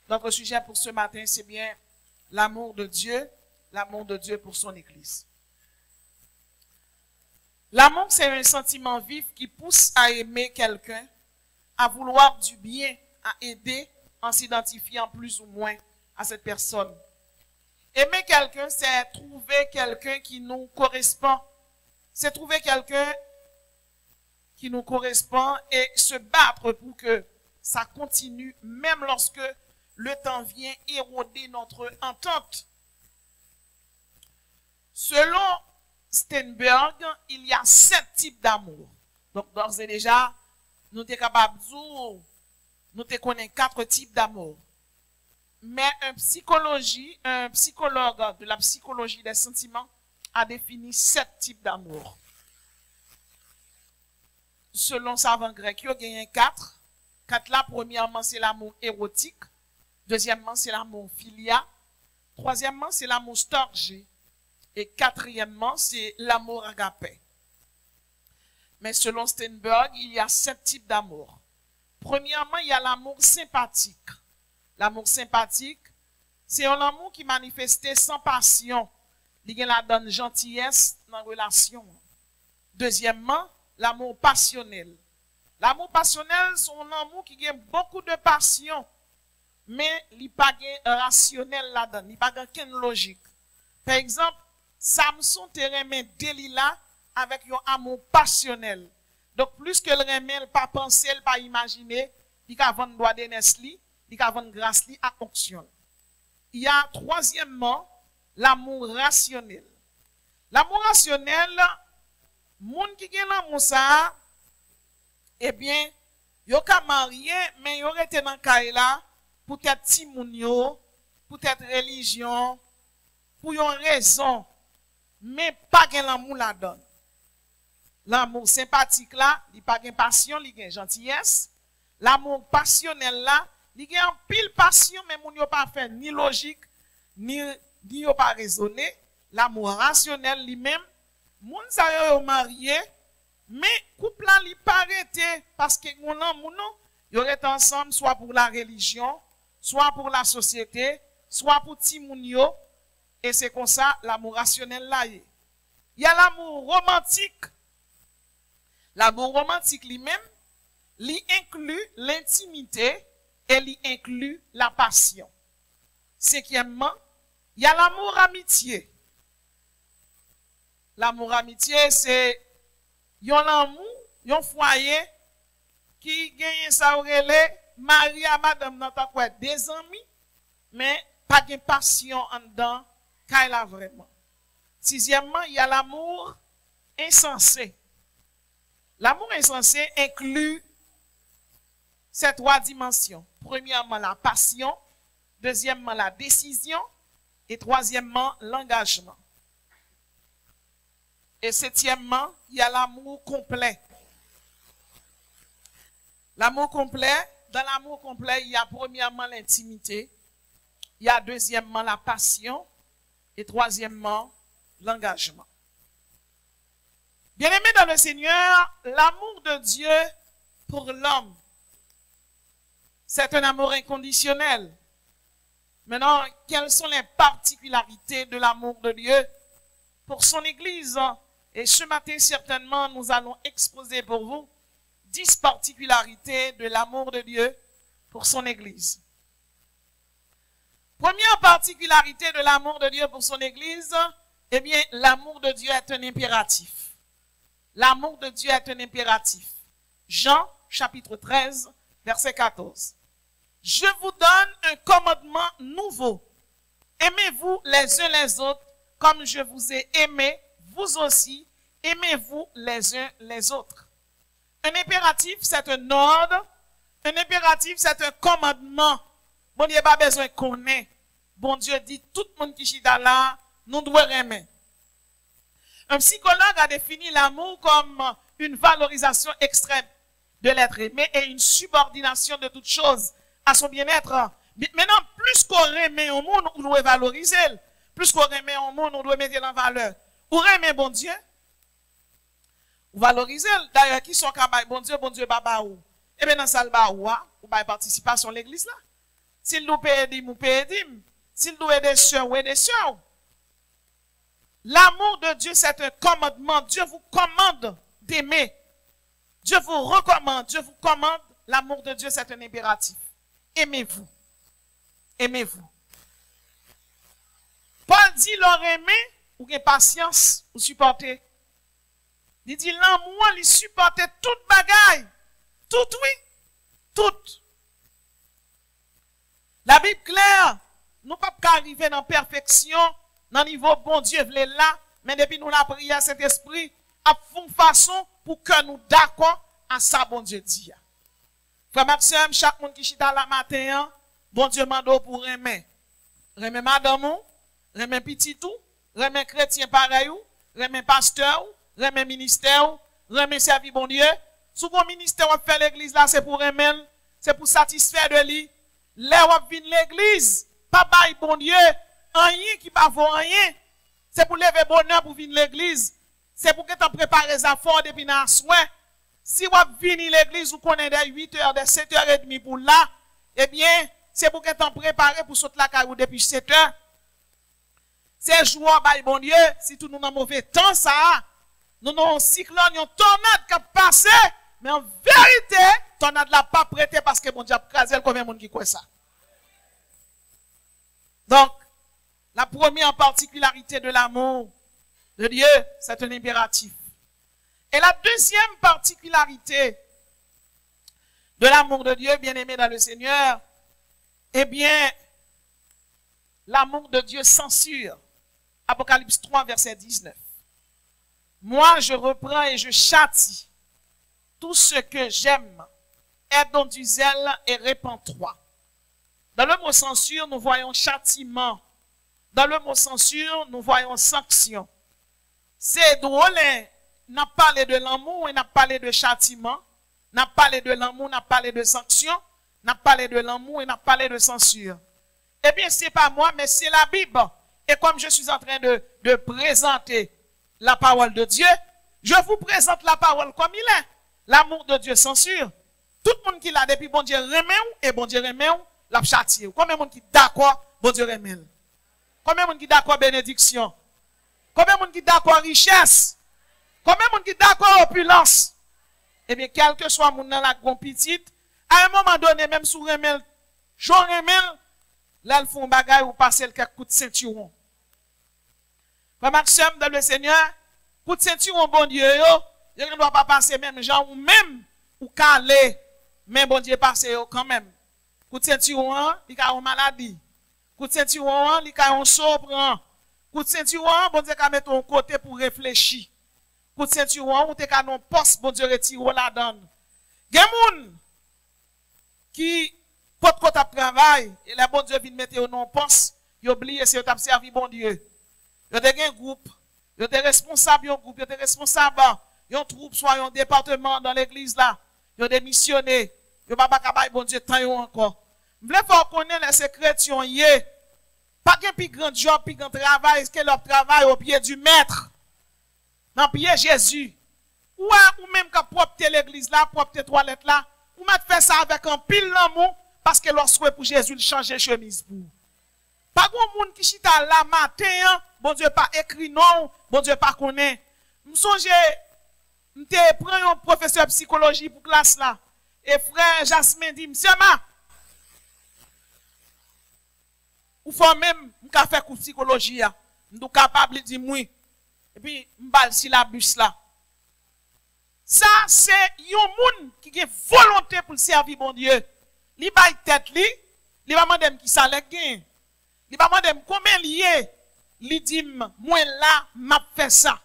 Notre sujet pour ce matin, c'est bien l'amour de Dieu pour son Église. L'amour, c'est un sentiment vif qui pousse à aimer quelqu'un, à vouloir du bien, à aider en s'identifiant plus ou moins à cette personne. Aimer quelqu'un, c'est trouver quelqu'un qui nous correspond. C'est trouver quelqu'un qui nous correspond et se battre pour que ça continue, même lorsque le temps vient éroder notre entente. Selon Steinberg, il y a 7 types d'amour. Donc, d'ores et déjà, nous sommes capables de dire, nous connaissons 4 types d'amour. Mais un psychologue de la psychologie des sentiments a défini 7 types d'amour. Selon savant grec, il y a 4. 4 là, premièrement, c'est l'amour érotique. Deuxièmement, c'est l'amour philia. Troisièmement, c'est l'amour storgé. Et quatrièmement, c'est l'amour agapé. Mais selon Steinberg, il y a 7 types d'amour. Premièrement, il y a l'amour sympathique. L'amour sympathique, c'est un amour qui manifesté sans passion. Il y a la donne gentillesse dans la relation. Deuxièmement, l'amour passionnel. L'amour passionnel, c'est un amour qui a beaucoup de passion, mais il n'y a pas de rationnel là-dedans, il n'y a pas de logique. Par exemple, Samson te remet Delilah avec un amour passionnel. Donc, plus que le remet, pas penser, pas imaginer, il a vendre droit de Nestlé, il a vendre grâce à onction. Il y a troisièmement l'amour rationnel. L'amour rationnel, moun qui gen l'amour ça, eh bien, yo ka marié, mais yo rete dans kay là, peut-être ti moun yo, peut-être religion, pour yon raison, mais pas gen l'amour la donne. L'amour sympathique là, il pas gen passion, il gen gentillesse. L'amour passionnel là, il gen pile passion, mais moun yo pas fait ni logique, ni yo pas raisonné. L'amour rationnel lui-même, moun sa yo marié, mais couple là li pas arrêté parce que moun non, yo rete ensemble soit pour la religion, soit pour la société, soit pour ti moun yo, et c'est comme ça l'amour rationnel là. Il y a l'amour romantique. L'amour romantique lui-même, lui inclut l'intimité et lui inclut la passion. Cinquièmement, il y a l'amour amitié. L'amour amitié, c'est yon amour, yon foyer qui gagne sa orele, mari à madame dans ta quoi des amis, mais pas de passion en dedans, qu'elle a vraiment. Sixièmement, il y a l'amour insensé. L'amour insensé inclut ces 3 dimensions. Premièrement, la passion. Deuxièmement, la décision. Et troisièmement, l'engagement. Et septièmement, il y a l'amour complet. L'amour complet, dans l'amour complet, il y a premièrement l'intimité. Il y a deuxièmement la passion. Et troisièmement, l'engagement. Bien-aimés dans le Seigneur, l'amour de Dieu pour l'homme, c'est un amour inconditionnel. Maintenant, quelles sont les particularités de l'amour de Dieu pour son Église? Et ce matin, certainement, nous allons exposer pour vous 10 particularités de l'amour de Dieu pour son Église. Première particularité de l'amour de Dieu pour son Église, eh bien, l'amour de Dieu est un impératif. L'amour de Dieu est un impératif. Jean, chapitre 13, verset 14. Je vous donne un commandement nouveau. Aimez-vous les uns les autres comme je vous ai aimé, vous aussi, aimez-vous les uns les autres. Un impératif, c'est un ordre. Un impératif, c'est un commandement. Bon Dieu, pas besoin qu'on ait. Bon Dieu dit, tout le monde qui chita là, nous devons aimer. Un psychologue a défini l'amour comme une valorisation extrême de l'être aimé et une subordination de toute chose à son bien-être. Maintenant, plus qu'on aime au monde, on doit valoriser. Plus qu'on aime au monde, on doit mettre en valeur. Ou aimer bon Dieu, ou valoriser. D'ailleurs, qui sont capables, bon Dieu, baba ou. Et bien, dans ça, ou pas participation à l'église là. S'il nous paye aider, nous paye aider. S'il nous aide des sœurs, ou des sœurs. L'amour de Dieu, c'est un commandement. Dieu vous commande d'aimer. Dieu vous recommande, Dieu vous commande. L'amour de Dieu, c'est un impératif. Aimez-vous. Aimez-vous. Paul dit, leur aimer, ou avez patience, ou supporter. Il dit, l'amour, il supporte toute bagaille. Tout, oui. Tout. La Bible claire, nous ne pouvons pas arriver dans la perfection, dans le niveau bon Dieu, là, mais depuis nous la prière, cet esprit, à fond façon pour que nous d'accord à ça, bon Dieu dit. Frère Maxime, chaque monde qui chita la matin, bon Dieu m'a donné pour aimer. Aimer madame, aimer petit tout, aimer chrétien pareil, aimer pasteur, aimer ministère, aimer servir bon Dieu. Sous vos ministère, on fait l'église là, c'est pour aimer, c'est pour satisfaire de lui. Là, on vient l'église, pas bail bon Dieu, rien qui va voir rien. C'est pour lever bonheur pour venir l'église. C'est pour que tu prépares les affaires depuis dans le soin. Si vous venez l'église, vous connaissez des 8h, des 7h30 pour là, eh bien, c'est pour que tu prépares pour sauter la carrière depuis 7h. C'est joueur, bah, bon Dieu, si tout nous avons mauvais temps, ça, nous avons un cyclone, une tornade qui a passé, mais en vérité, tornade l'a pas prêté parce que bon Dieu a crasé combien de monde qui croit ça. Donc, la première particularité de l'amour de Dieu, c'est un impératif. Et la deuxième particularité de l'amour de Dieu, bien-aimé dans le Seigneur, eh bien, l'amour de Dieu censure. Apocalypse 3, verset 19. Moi, je reprends et je châtie tout ce que j'aime. Aide donc du zèle et répands-toi. Dans le mot censure, nous voyons châtiment. Dans le mot censure, nous voyons sanction. C'est drôle, n'a parlé de l'amour et n'a parlé de châtiment. N'a parlé de l'amour, n'a parlé de sanction. N'a parlé de l'amour et n'a parlé de censure. Eh bien, c'est pas moi, mais c'est la Bible. Et comme je suis en train de présenter la parole de Dieu, je vous présente la parole comme il est. L'amour de Dieu censure. Tout le monde qui l'a depuis bon Dieu remet et bon Dieu remet l'a châtié. Combien de monde qui d'accord, bon Dieu remet. Combien de monde qui d'accord bénédiction? Combien de monde qui d'accord richesse? Combien de monde qui d'accord opulence? Eh bien, quel que soit mon dans la grande petite, à un moment donné, même sous remel, j'en remel, là, ils font bagaille ou passer quelques coups de ceinturon. Frère Maxime, dans le Seigneur, coup de ceinturon, bon Dieu, je ne dois pas passer même, genre, ou même, ou caler, mais bon Dieu, passer quand même. Coup de ceinturon, il y a une maladie. Coup de ceinturon, il y a un sobre. Coup de ceinturon, bon Dieu, il mettre un côté pour réfléchir. Coup de ceinturon, ou te ka non poste, bon Dieu, retire la donne. Gen moun qui porte côté travail, et le bon Dieu vient mettre au non poste, il oublie si vous avez servi bon Dieu. Vous avez un groupe, vous êtes responsable d'un groupe, vous êtes responsable d'un troupe, soit un département dans l'église là, vous êtes missionnaires, vous n'avez pas capable bon Dieu tant encore. Vous voulez faire connaître les secrets de pas qu'un plus grand job, plus grand travail, que leur travail au pied du maître. Dans le pied Jésus. Ou même quand propter l'église là, propter toilette là, ou mettre faire ça avec un pile d'amour, parce que lorsque pour Jésus, il change de chemise pour. Pas grand monde qui chita là matin, bon Dieu pas écrit non, bon Dieu pas connaît. M'songe, m'te prend un professeur de psychologie pour classe là. Et frère Jasmin dit, monsieur ma, ou faut même, m'ka faire cours psychologie, m'dou capable de dire oui. Et puis, m'bal si la bus là. Ça, c'est un monde qui a volonté pour servir mon Dieu. Li bay tête li, li va demander qui ça les gain. Li va demander combien lié. Li dit moi là m'a fait ça.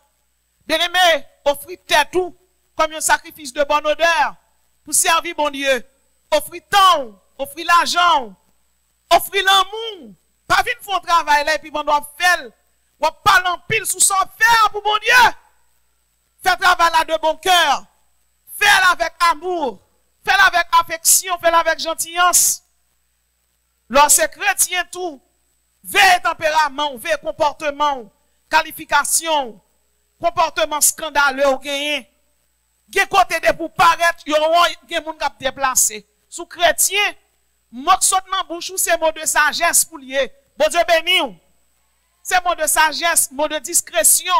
Bien aimé, offrir tête tout comme un sacrifice de bonne odeur pour servir mon Dieu. Offrir temps, offrir l'argent, offrir l'amour. Pas venir faire un travail là et puis on doit faire. On parle en pile sous son faire pour mon Dieu. Fais travail là de bon cœur. Fais-le avec amour. Fais-le avec affection. Fais-le avec gentillesse. Lorsque chrétien tout, veille tempérament, veille comportement, qualification, comportement scandaleux ou gagné. Gen côté de pour paraître, yon gen moun k'ap déplacer. Sous chrétien, Mot qui saute dans bouche, c'est mot de sagesse pour lier. Bon Dieu béni. C'est mot de sagesse, mot de discrétion,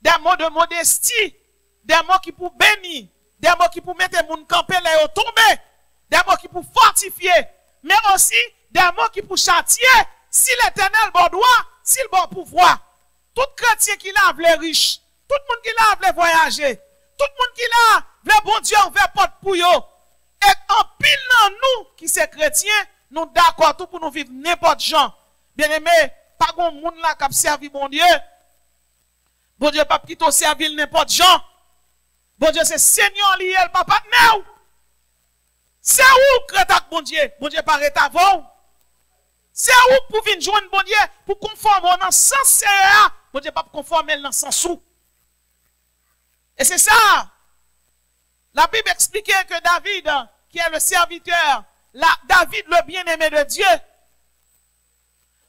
des mots de modestie, des mots qui pour bénir, des mots qui pour mettre mon camper là tomber, des mots qui pour fortifier, mais aussi des mots qui pour châtier, si l'Éternel bon droit, si le bon pouvoir. Tout chrétien qui l'a veut riche, tout le monde qui l'a veut voyager, tout le monde qui l'a veut bon Dieu envers porte pour yo. Et en pile dans nous qui sommes chrétiens, nous d'accord tout pour nous vivre n'importe gens. Bien aimé, pas grand monde là qui a servi bon Dieu. Bon Dieu pas quitter servir n'importe gens. Bon Dieu c'est Seigneur lié le papa nous. C'est où crétac bon Dieu? Bon Dieu pas rétavon. C'est où pour venir joindre bon Dieu pour conformer dans sens c'est bon Dieu pas conformer dans sens sous. Et c'est ça. La Bible expliquait que David, qui est le serviteur, David le bien-aimé de Dieu,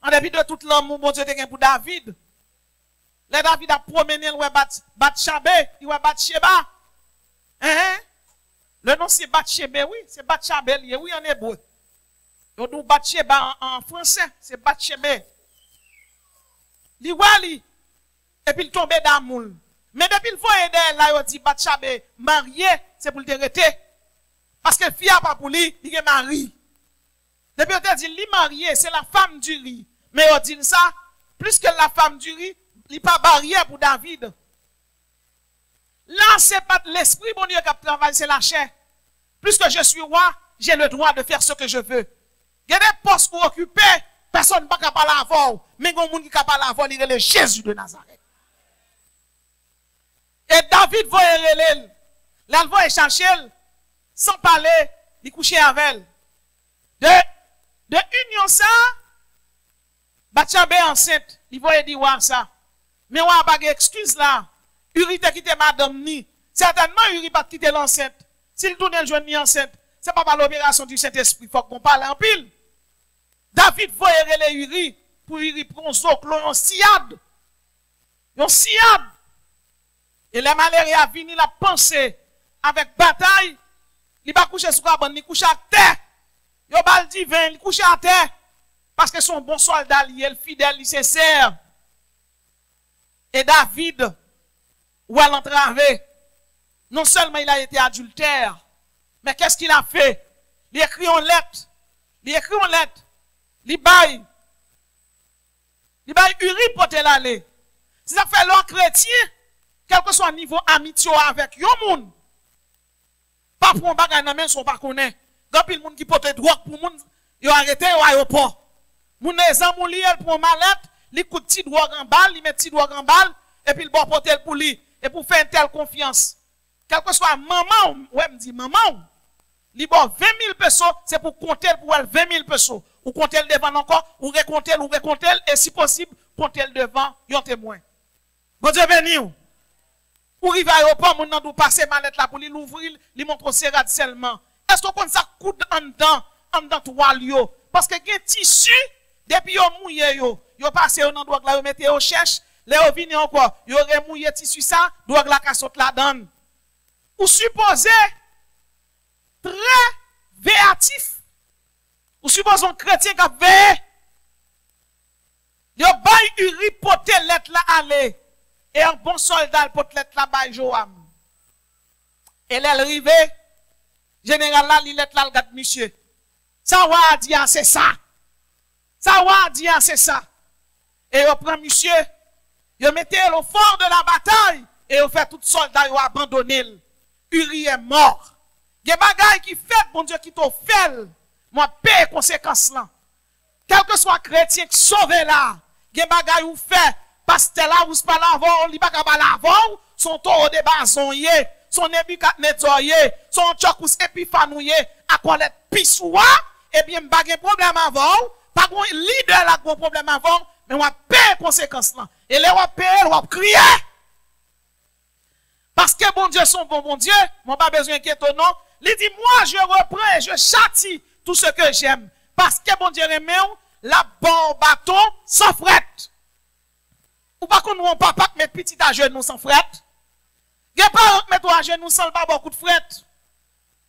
en dépit de tout l'amour, bon Dieu te pour David. Le David a promené le Bathsheba, il va Bathsheba. Le nom c'est Bathsheba, oui, c'est Bathsheba, oui en hébreu. On dit Bathsheba en français, c'est Bathsheba. Li, et puis il tombe d'amour. Mais depuis le voyage là, il dit Bathsheba marié, c'est pour le déreter. Parce que fille pas pour lui, il est marié. Depuis on dit lui marié, c'est la femme du riz. Mais on dit ça, plus que la femme du riz, il n'est pas barrière pour David. Là, c'est pas l'esprit bon Dieu qui travaille, c'est la chair. Puisque je suis roi, j'ai le droit de faire ce que je veux. Il y a des postes pour occuper, personne ne peut pas parler avant. Mais il y a des gens qui peut parler avant, il est le Jésus de Nazareth. Et David va y là, il va chercher, sans parler, il coucher avec elle. De union ça, Bathsheba enceinte, il va dire ouais ça. Mais on a pas d'excuse là. Uri te quitté madame ni. Certainement Uri pas quitté l'enceinte. S'il tourne le jeune ni enceinte, c'est pas par l'opération du Saint-Esprit, faut qu'on parle en pile. David va y Uri pour Uri prendre son clon, un siad. Un siad. Et les malheureux a venu la penser avec bataille. Il va coucher sur la bande, il couche à terre. Il va divin, il couche à terre. Parce que son bon soldat, il est fidèle, il sincère. Et David, où elle entravé, non seulement il a été adultère, mais qu'est-ce qu'il a fait? Il écrit en lettre. Il écrit en lettre. Il baille. Il baille Uri pour te l'aller. Si ça fait l'homme chrétien, quel que soit le niveau amitié avec yon moun, pas pour un bagage nan men son pas connaît. Quand il moun qui porte drogue pour moun, yo arrêté au aéroport. Moun les amour li el pour mallette, li coûte petit drogue en balle, li met petit drogue en balle et puis il bon porter pour lui et pour faire une telle confiance. Quel que soit maman, ouais me dit maman, li bon 20 000 pesos, c'est pour compter pour elle 20 000 pesos. Ou compter le devant encore, ou recompter et si possible, compter le devant yon témoin. Bon Dieu béni ou. Ou rive à l'aéroport, moun nan dou passer mallette là pour lui l'ouvrir, lui montre serrade seulement. Est-ce qu'on ça coude en dedans toile yo? Parce que gen tissu, depuis yo mouillé yo passe yo nan drogue là, yo mette yo cherche, les yo vini encore, yo remouillé tissu ça, drogue là ka saute la donne. Ou supposé très véatif. Ou supposé un chrétien qui a veillé. Yo bay Uri pote lettre là aller. Et un bon soldat pote lettre là bay Joam. Et l'arrivée, général là, il lettre là, le gars monsieur. Ça va dire c'est ça. Ça va dire c'est ça. Et on prend monsieur, il mettez au fort de la bataille et on fait tout soldat yo abandonner. Uri est mort. Il y a des bagailles qui fait, bon Dieu, qui t'ont fait. Moi, paye conséquences là. Quel que soit chrétien qui sauve là, il y a des bagailles ou fait, parce que là, vous pas l'avant, il pas capable l'avant, son taureau de bazon yé, son Nebuchadnezzar yé, son Antiochus Epiphanou yé, à quoi l'être pissoua, eh bien, pas de problème avant, pas de leader là, de problème avant, mais on paye conséquences là. Et là, on paye, on crier. Parce que bon Dieu, son bon Dieu, moi pas besoin d'inquiéter non. Il dit, moi je reprends et je châtie tout ce que j'aime. Parce que bon Dieu aime la bon bâton sans fret. Ou pas qu'on nous papa mettre petit à genoux sans fret. Il n'y a pas mettre à genoux sans pas beaucoup de fret.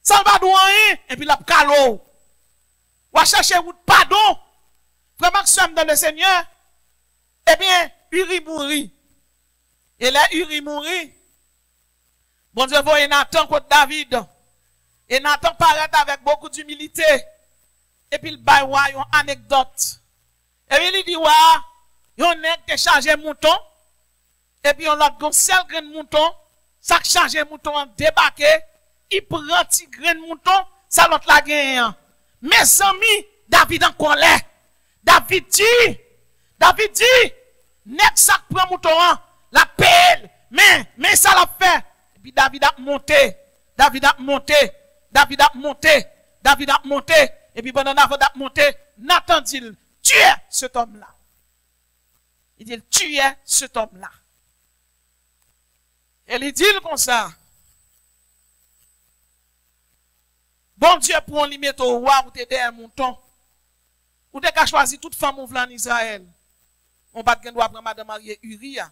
Sans pas douan et puis la calo. ou à chercher route pardon. Vraiment que sommes dans le Seigneur. Eh bien, Uri mourit. Et là, Uri mourit. Bon Dieu, voyez Nathan contre David. Et Nathan paraît avec beaucoup d'humilité. Et puis il baille une anecdote. Et puis il dit, ouais, yon nèg te chargé mouton. Et puis on l'a gon seul grain de mouton. Ça chargé mouton en débarqué. Il prend petit grain de mouton. Ça l'autre la gagne. Mes amis, David en colère. David dit, nèg ça prend mouton, la pelle, mais ça l'a fait. Et puis David a monté. Et puis pendant David a monté, Nathan dit, tu es cet homme-là. Il dit, tu es cet homme-là. Et il dit comme ça. Bon Dieu, pour un limite au roi, ou t'aider un mouton. Ou t'as choisi toute femme ou en Israël. On va doit prendre Madame Marie Uria.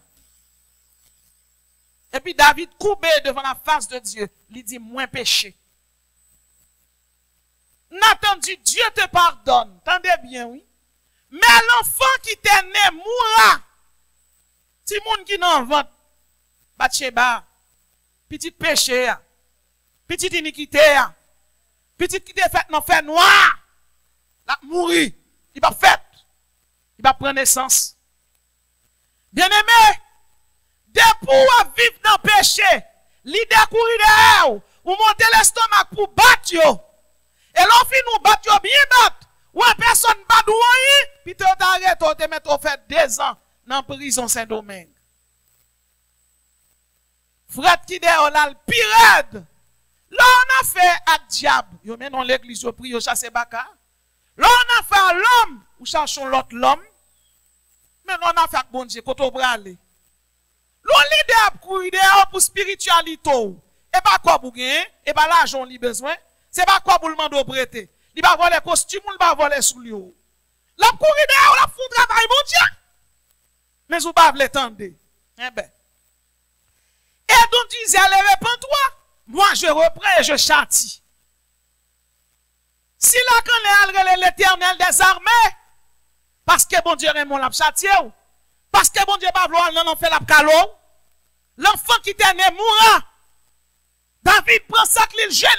Et puis David coupé devant la face de Dieu. Il dit, moins péché. Nathan dit, Dieu te pardonne. Tendez bien, oui. Mais l'enfant qui t'est né mourra. Si moun qui n'en vente, Bathsheba, petit péché, petite iniquité, petit qui t'est fait, non fait noir, la mourir, il va fait, il va prendre naissance. Bien aimé, depuis à vivre dans le péché, l'idée courir ou monter l'estomac pour battre yo. Et l'on finit nous battre bien battre. Ou une personne bat ou rien, puis tu t'arrêtes, tu te mets au fait 2 ans dans la prison Saint-Domingue. Frère qui dit, on a le pire. Là, on a fait à diable. Yo men dans l'église, yo prie, yo chasse baka. Là, on a fait à l'homme, ou cherchons l'autre l'homme. Mais on a fait à bon Dieu, quand on va aller. L'on l'idée pour idée pour spiritualité. Et pas quoi pour gagner, et pas l'argent li besoin. C'est pas quoi pour le demander au prêter. Il va voler costume, il va voler sous lui. La courir ou la fou travail, mon Dieu. Mais vous pas l'étendre. Eh ben. Et donc disait, allez, réponds-toi. Moi, je reprends et je châtie. Si la canne est l'éternel des armées, parce que bon Dieu Raymond l'a châtié, parce que bon Dieu pas vouloir non fait la calo, l'enfant qui t'est né mourra. David prend ça qu'il gêne,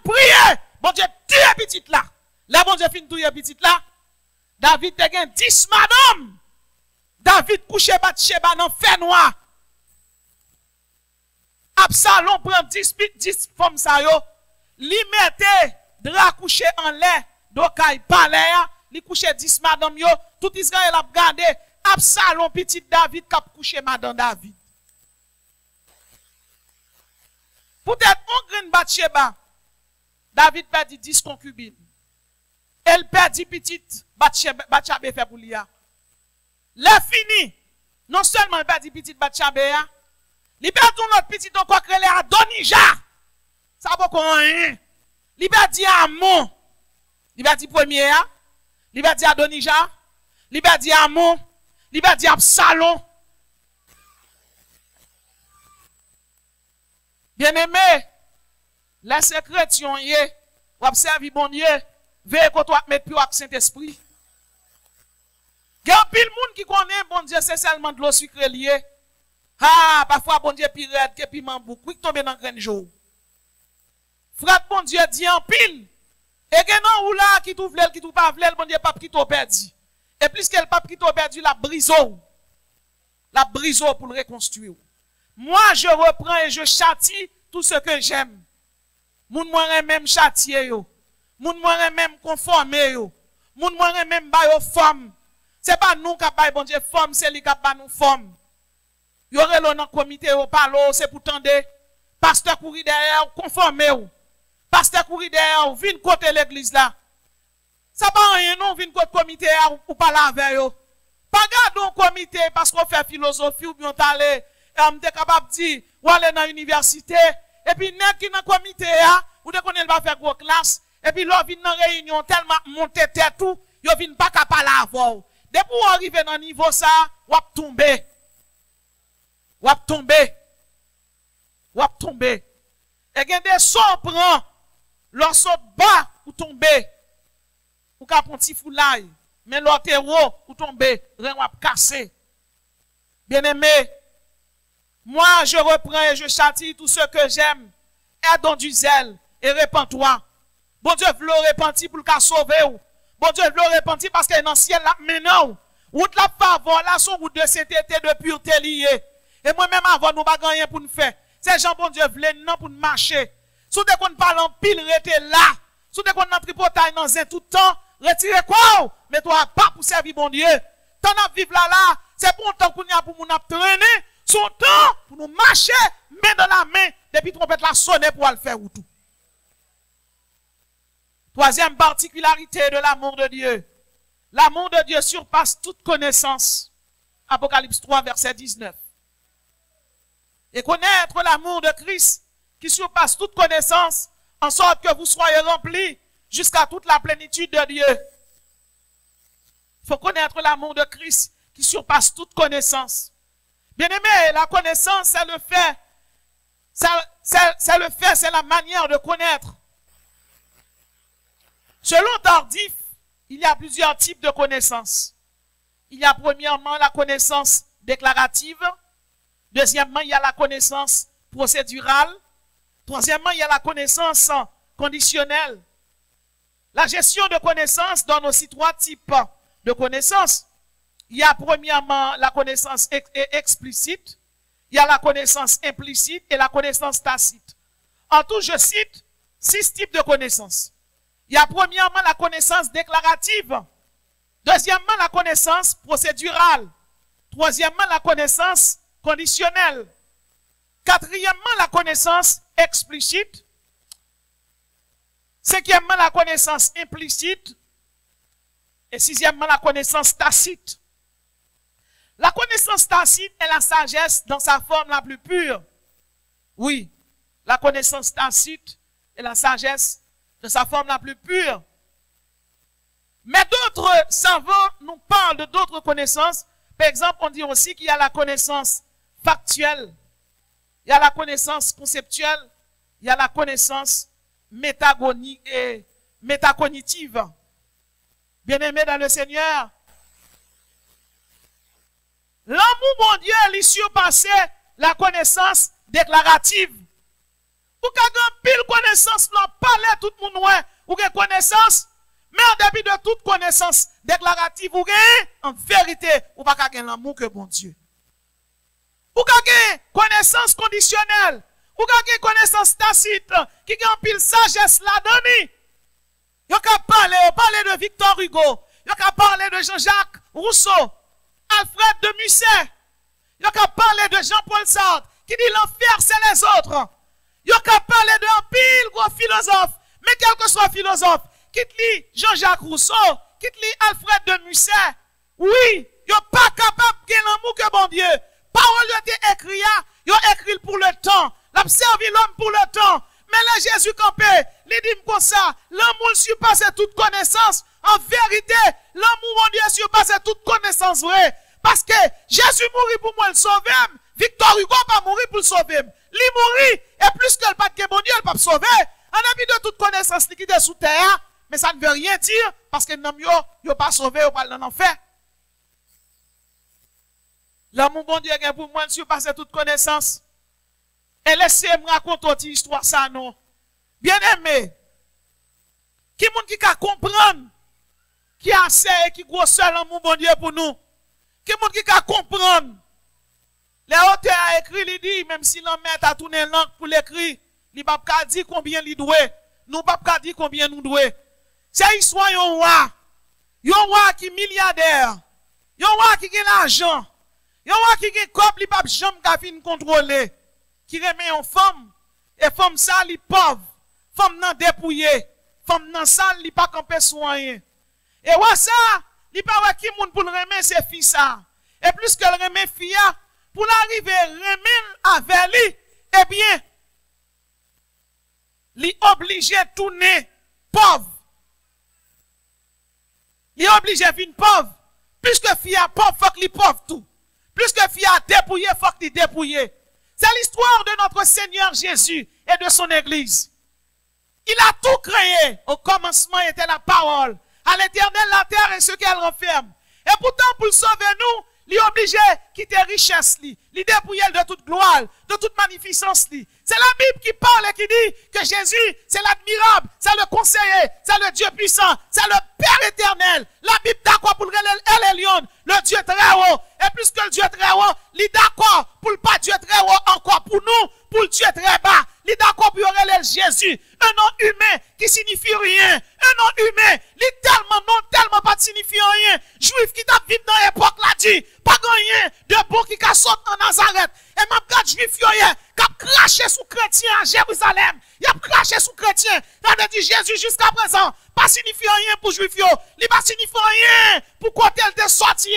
prie. Bon Dieu, tue petite là. Là, bon Dieu fin tuer petite là. David te gen 10 madame. David couche Bathsheba dans fait noir. Absalom prend 10 femmes ça yo. Li mette drap couché en l'air. Dokay palais. Li couche 10 madame yo. Tout Israël a regardé. Absalom petit David kap couché madame David. Peut-être on graine Bathsheba. David perdit 10 concubines. Elle perdit petite Bathsheba fait pour lui. Le fini. Non seulement elle perdit petite Bathsheba, il perdit notre petite encore créé à Adonija. Ça va beaucoup rien. Il perdit Amon. Il perdit premier. Il perdit Adonija. Il perdit Amon. Il perdit Absalom. Bien-aimé, les secrets sont y, ou observer bon Dieu, veillez qu'on doit mettre plus au Saint-Esprit. Il y a pile monde qui connaît bon Dieu, c'est seulement de l'eau sucrée liée. Ah, parfois bon Dieu pirate, que piment beaucoup, qui tombe dans grain jour. Frère bon Dieu dit en pile. Et que non ou là qui trouve l'aile, qui trouve pas l'aile, bon Dieu pas qui t'o perdu. Et plus qu'elle pas qui t'o perdu, la briseau. La briseau pour le reconstruire. Moi, je reprends et je châtie tout ce que j'aime. Moun moi même châtier yo. Moun moi même conformer yo. Moun moi même ba yo forme. C'est pas nous qui ba bon Dieu forme, c'est lui qui ba nous forme. Yo relo dans comité yo parlo, c'est pour tendre. Pasteur courir derrière, conformer yo. Pasteur courir derrière, vinn côté l'église là. Ça pas rien non, vinn côté comité ou parler avec yo. Pas garde un comité parce qu'on fait philosophie ou bien t'aller on est capable de dire, ou aller dans l'université, et puis, n'est qui dans le comité, ou de qu'on va faire gros classe, et puis, l'on vient dans la réunion tellement monter tête tout, yon vient pas capable avant. Depuis qu'on arrive dans le niveau ça, ou tomber. Ou tomber. Ou tomber. Et il y a des sauts prend, l'on saute bas ou tomber. ou ka pon ti foulay, mais l'autre héros, ou tombe, rien ou cassé. Bien-aimé, moi je reprends et je châtie tous ceux que j'aime. Aie donc du zèle et répands-toi. Bon Dieu veut le repentir pour le sauver. Bon Dieu veut le repentir parce qu'il est dans le ciel là maintenant. Route la faveur là, son route de sainteté, de pureté liée. Et moi-même avant, nous pas rien pour nous faire. C'est Jean bon Dieu voulait non pour nous marcher. Sous dès qu'on parle en pile, restez là. Sous dès qu'on entre tripotaille dans un tout temps, retirez quoi? Mais toi, pas pour servir bon Dieu. T'en as vivre là, c'est bon temps qu'on y a pour nous traîner. Son temps pour nous marcher, main dans la main, depuis trompette la sonner pour le faire ou tout. Troisième particularité de l'amour de Dieu. L'amour de Dieu surpasse toute connaissance. Apocalypse 3, verset 19. Et connaître l'amour de Christ qui surpasse toute connaissance, en sorte que vous soyez remplis jusqu'à toute la plénitude de Dieu. Il faut connaître l'amour de Christ qui surpasse toute connaissance. Bien-aimé, la connaissance, c'est le fait. C'est le fait, c'est la manière de connaître. Selon Tardif, il y a plusieurs types de connaissances. Il y a premièrement la connaissance déclarative. Deuxièmement, il y a la connaissance procédurale. Troisièmement, il y a la connaissance conditionnelle. La gestion de connaissances donne aussi trois types de connaissances. Il y a premièrement la connaissance explicite, il y a la connaissance implicite et la connaissance tacite. En tout, je cite 6 types de connaissances. Il y a premièrement la connaissance déclarative, deuxièmement la connaissance procédurale, troisièmement la connaissance conditionnelle, quatrièmement la connaissance explicite, cinquièmement la connaissance implicite et sixièmement la connaissance tacite. La connaissance tacite est la sagesse dans sa forme la plus pure. Oui, la connaissance tacite est la sagesse de sa forme la plus pure. Mais d'autres savants nous parlent de d'autres connaissances. Par exemple, on dit aussi qu'il y a la connaissance factuelle, il y a la connaissance conceptuelle, il y a la connaissance métacognitive. Bien-aimés dans le Seigneur, l'amour bon Dieu lui surpassait la connaissance déclarative. Ou qu'à grand pile connaissance, l'on parlait tout le monde, ou que connaissance, mais en dépit de toute connaissance déclarative, ou en vérité, ou pas qu'à l'amour que bon Dieu. Ou qu'à connaissance conditionnelle, ou qu'à connaissance tacite, qui a pile sagesse la donne. Yo qu'à parler de Victor Hugo, yo qu'à parler de Jean-Jacques Rousseau, Alfred de Musset, yo qu'à parler de Jean-Paul Sartre, qui dit l'enfer c'est les autres. Yo qu'à parler de un pile gros philosophe, mais quel que soit philosophe, quitte li Jean-Jacques Rousseau, quitte li Alfred de Musset, oui, yo pas capable de l'amour que bon Dieu. Parole yo te écrit, yo écrit pour le temps, l'a servi l'homme pour le temps. Mais là, Jésus campé, il dit comme ça, l'amour surpasse toute connaissance. En vérité, l'amour mon Dieu surpasse toute connaissance vraie. Parce que Jésus mourit pour moi le sauver. Victor Hugo pas mourir pour le sauver. Il mourit, et plus que le pas de bon Dieu, il pas sauver. En habit de toute connaissance qui est sous terre, mais ça ne veut rien dire, parce que l'homme yo pas sauvé, ou pas dans l'enfer. L'amour bon Dieu pour moi surpasse toute connaissance. Et laissez-moi raconter une histoire ça, non. Bien aimé. Qui monde qui peut comprendre qui a assez et qui grosseur l'amour bon Dieu pour nous. Qui monde qui peut comprendre. Les auteurs a écrit, il dit, même si l'homme met à tourner langue pour l'écrit, il ne peut pas dire combien il doit. Nous ne pouvons pas dire combien nous doit. C'est histoire d'un roi. Un roi qui est milliardaire. Un roi qui a l'argent. Un roi qui a cop, il ne peut pas jamais contrôler. Qui remet en femme, et femme ça, li pauvre, femme nan dépouillée, femme nan sale, li pas campé soigné. Et ouais ça, li pas ouais qui moun pour le remet ses filles ça. Et plus que le remet fille, pour l'arriver remet avec lui, eh bien, li obligé tourner pauvre. Li obligé vin pauvre. Plus que fille pauvre, faut que li pauvre tout. Plus que fille dépouillé, faut que li dépouillé. C'est l'histoire de notre Seigneur Jésus et de son Église. Il a tout créé. Au commencement était la parole. À l'Éternel la terre et ce qu'elle renferme. Et pourtant, pour sauver nous, il est obligé de quitter richesse, il est dépouillé de toute gloire, de toute magnificence. C'est la Bible qui parle et qui dit que Jésus, c'est l'admirable, c'est le conseiller, c'est le Dieu puissant, c'est le Père éternel. La Bible d'accord pour le Dieu très haut. Et plus que le Dieu très haut, il est d'accord pour le pas Dieu très haut encore pour nous, pour le Dieu très bas. Il est d'accord pour le Jésus, un nom humain qui signifie rien. Un nom humain, il est tellement pas signifie rien. Juif qui t'a vécu dans l'époque là dit, pas rien de bon qui a sauté en Nazareth. Et m'a regardé juif qui a craché sous chrétien à Jérusalem. Il a craché sous chrétien. Il a dit Jésus jusqu'à présent, pas signifie rien pour juif yo. Il pas signifie rien pour côté elle de sorti.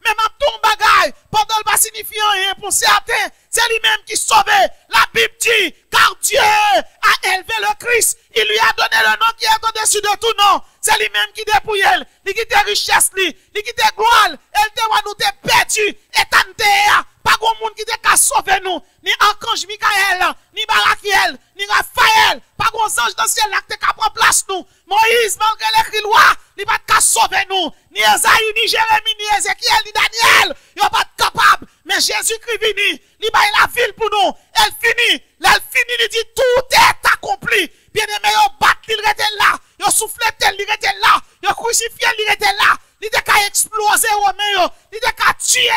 Mais m'a ton bagay, pendant le pas signifie rien pour certains. C'est lui-même qui sauve. La Bible dit, car Dieu a élevé le Christ. Il lui a donné le nom qui est au-dessus de tout nom. C'est lui-même qui dépouille elle. Il qui te richesse, il qui te gloire. Elle te voit nous te perdu. Et t'en pas grand monde qui te sauver nous. Ni Archange Michael, ni Barakiel, ni Raphaël. Pas grand ange dans le ciel là qui te prendre place nous. Moïse, malgré l'écrit loi, il va pas sauver nous. Ni Esaïe, ni Jérémie, ni Ézéchiel, ni Daniel. Il va pas capable. Mais Jésus-Christ vini. Il va la ville pour nous. Elle finit. Il dit tout est accompli. Bien aimé, il bat, il était là. Il soufflé, il était là. Il crucifié, il était là. Il était qu'à exploser, il était qu'à tuer,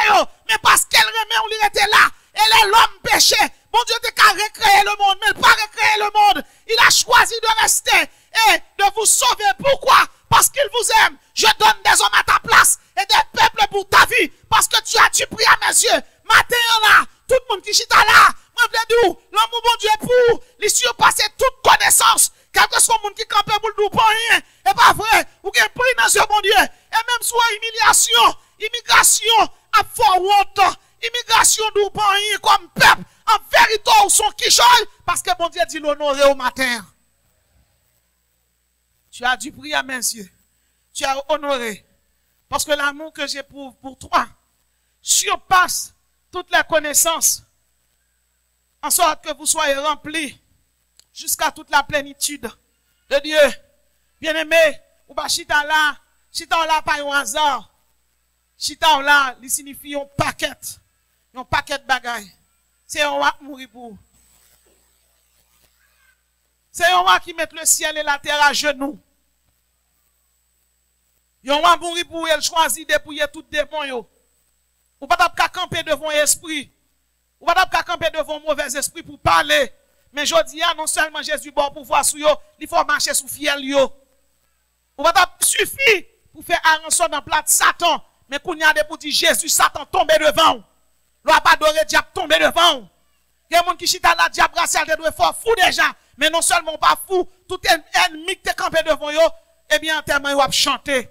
mais parce qu'elle remet, il était là. Elle est l'homme péché. Bon Dieu, il était qu'à recréer le monde, mais il n'a pas recréé le monde. Il a choisi de rester et de vous sauver. Pourquoi? Parce qu'il vous aime. Je donne des hommes à ta place et des peuples pour ta vie. Parce que tu as du prix à mes yeux. Matin là, tout le monde qui chita là, moi je dis, l'amour bon Dieu pour les surpasser toute connaissance. Quel que soit le monde qui campe pour le pour rien. Et pas vrai. Ou qui pris dans ce bon Dieu. Et même soit humiliation, immigration, à fort honte, immigration nous pour rien comme peuple. En vérité, ou son quichol. Parce que bon Dieu dit l'honorer au matin. Tu as du prix à mes yeux. Tu as honoré. Parce que l'amour que j'éprouve pour toi surpasse toutes les connaissances. En sorte que vous soyez remplis jusqu'à toute la plénitude de Dieu. Bien-aimé, ou pas chita là pas un hasard. Chita là, il signifie un paquet de bagailles. C'est un roi qui mourit pour. C'est un roi qui met le ciel et la terre à genoux. Un roi mourir pour elle choisit de dépouiller tout démon yo. Ou pas d'ap camper devant esprit. Ou pas d'ap camper devant mauvais esprit pour parler. Mais je dis, non seulement Jésus bon pouvoir sur yo, il faut marcher sous fiel yo. Ou pas d'ap suffit pour faire arrançon dans plat Satan. Mais qu'on y a des pour dire Jésus, Satan tombe devant. L'on pas adoré diable tomber devant. Il y a des gens qui chita la diable racial de doit fort fou déjà. Mais non seulement pas fou, tout ennemi qui te campé devant yo, eh bien en termes yo a chanter.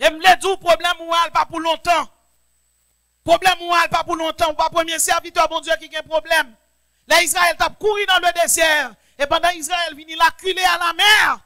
Et me le dit problème ou pas pour longtemps. Problème ou pas pour longtemps, ou pas premier serviteur bon Dieu qui a un problème. Là Israël t'a couru dans le désert et pendant Israël vient la culer à la mer.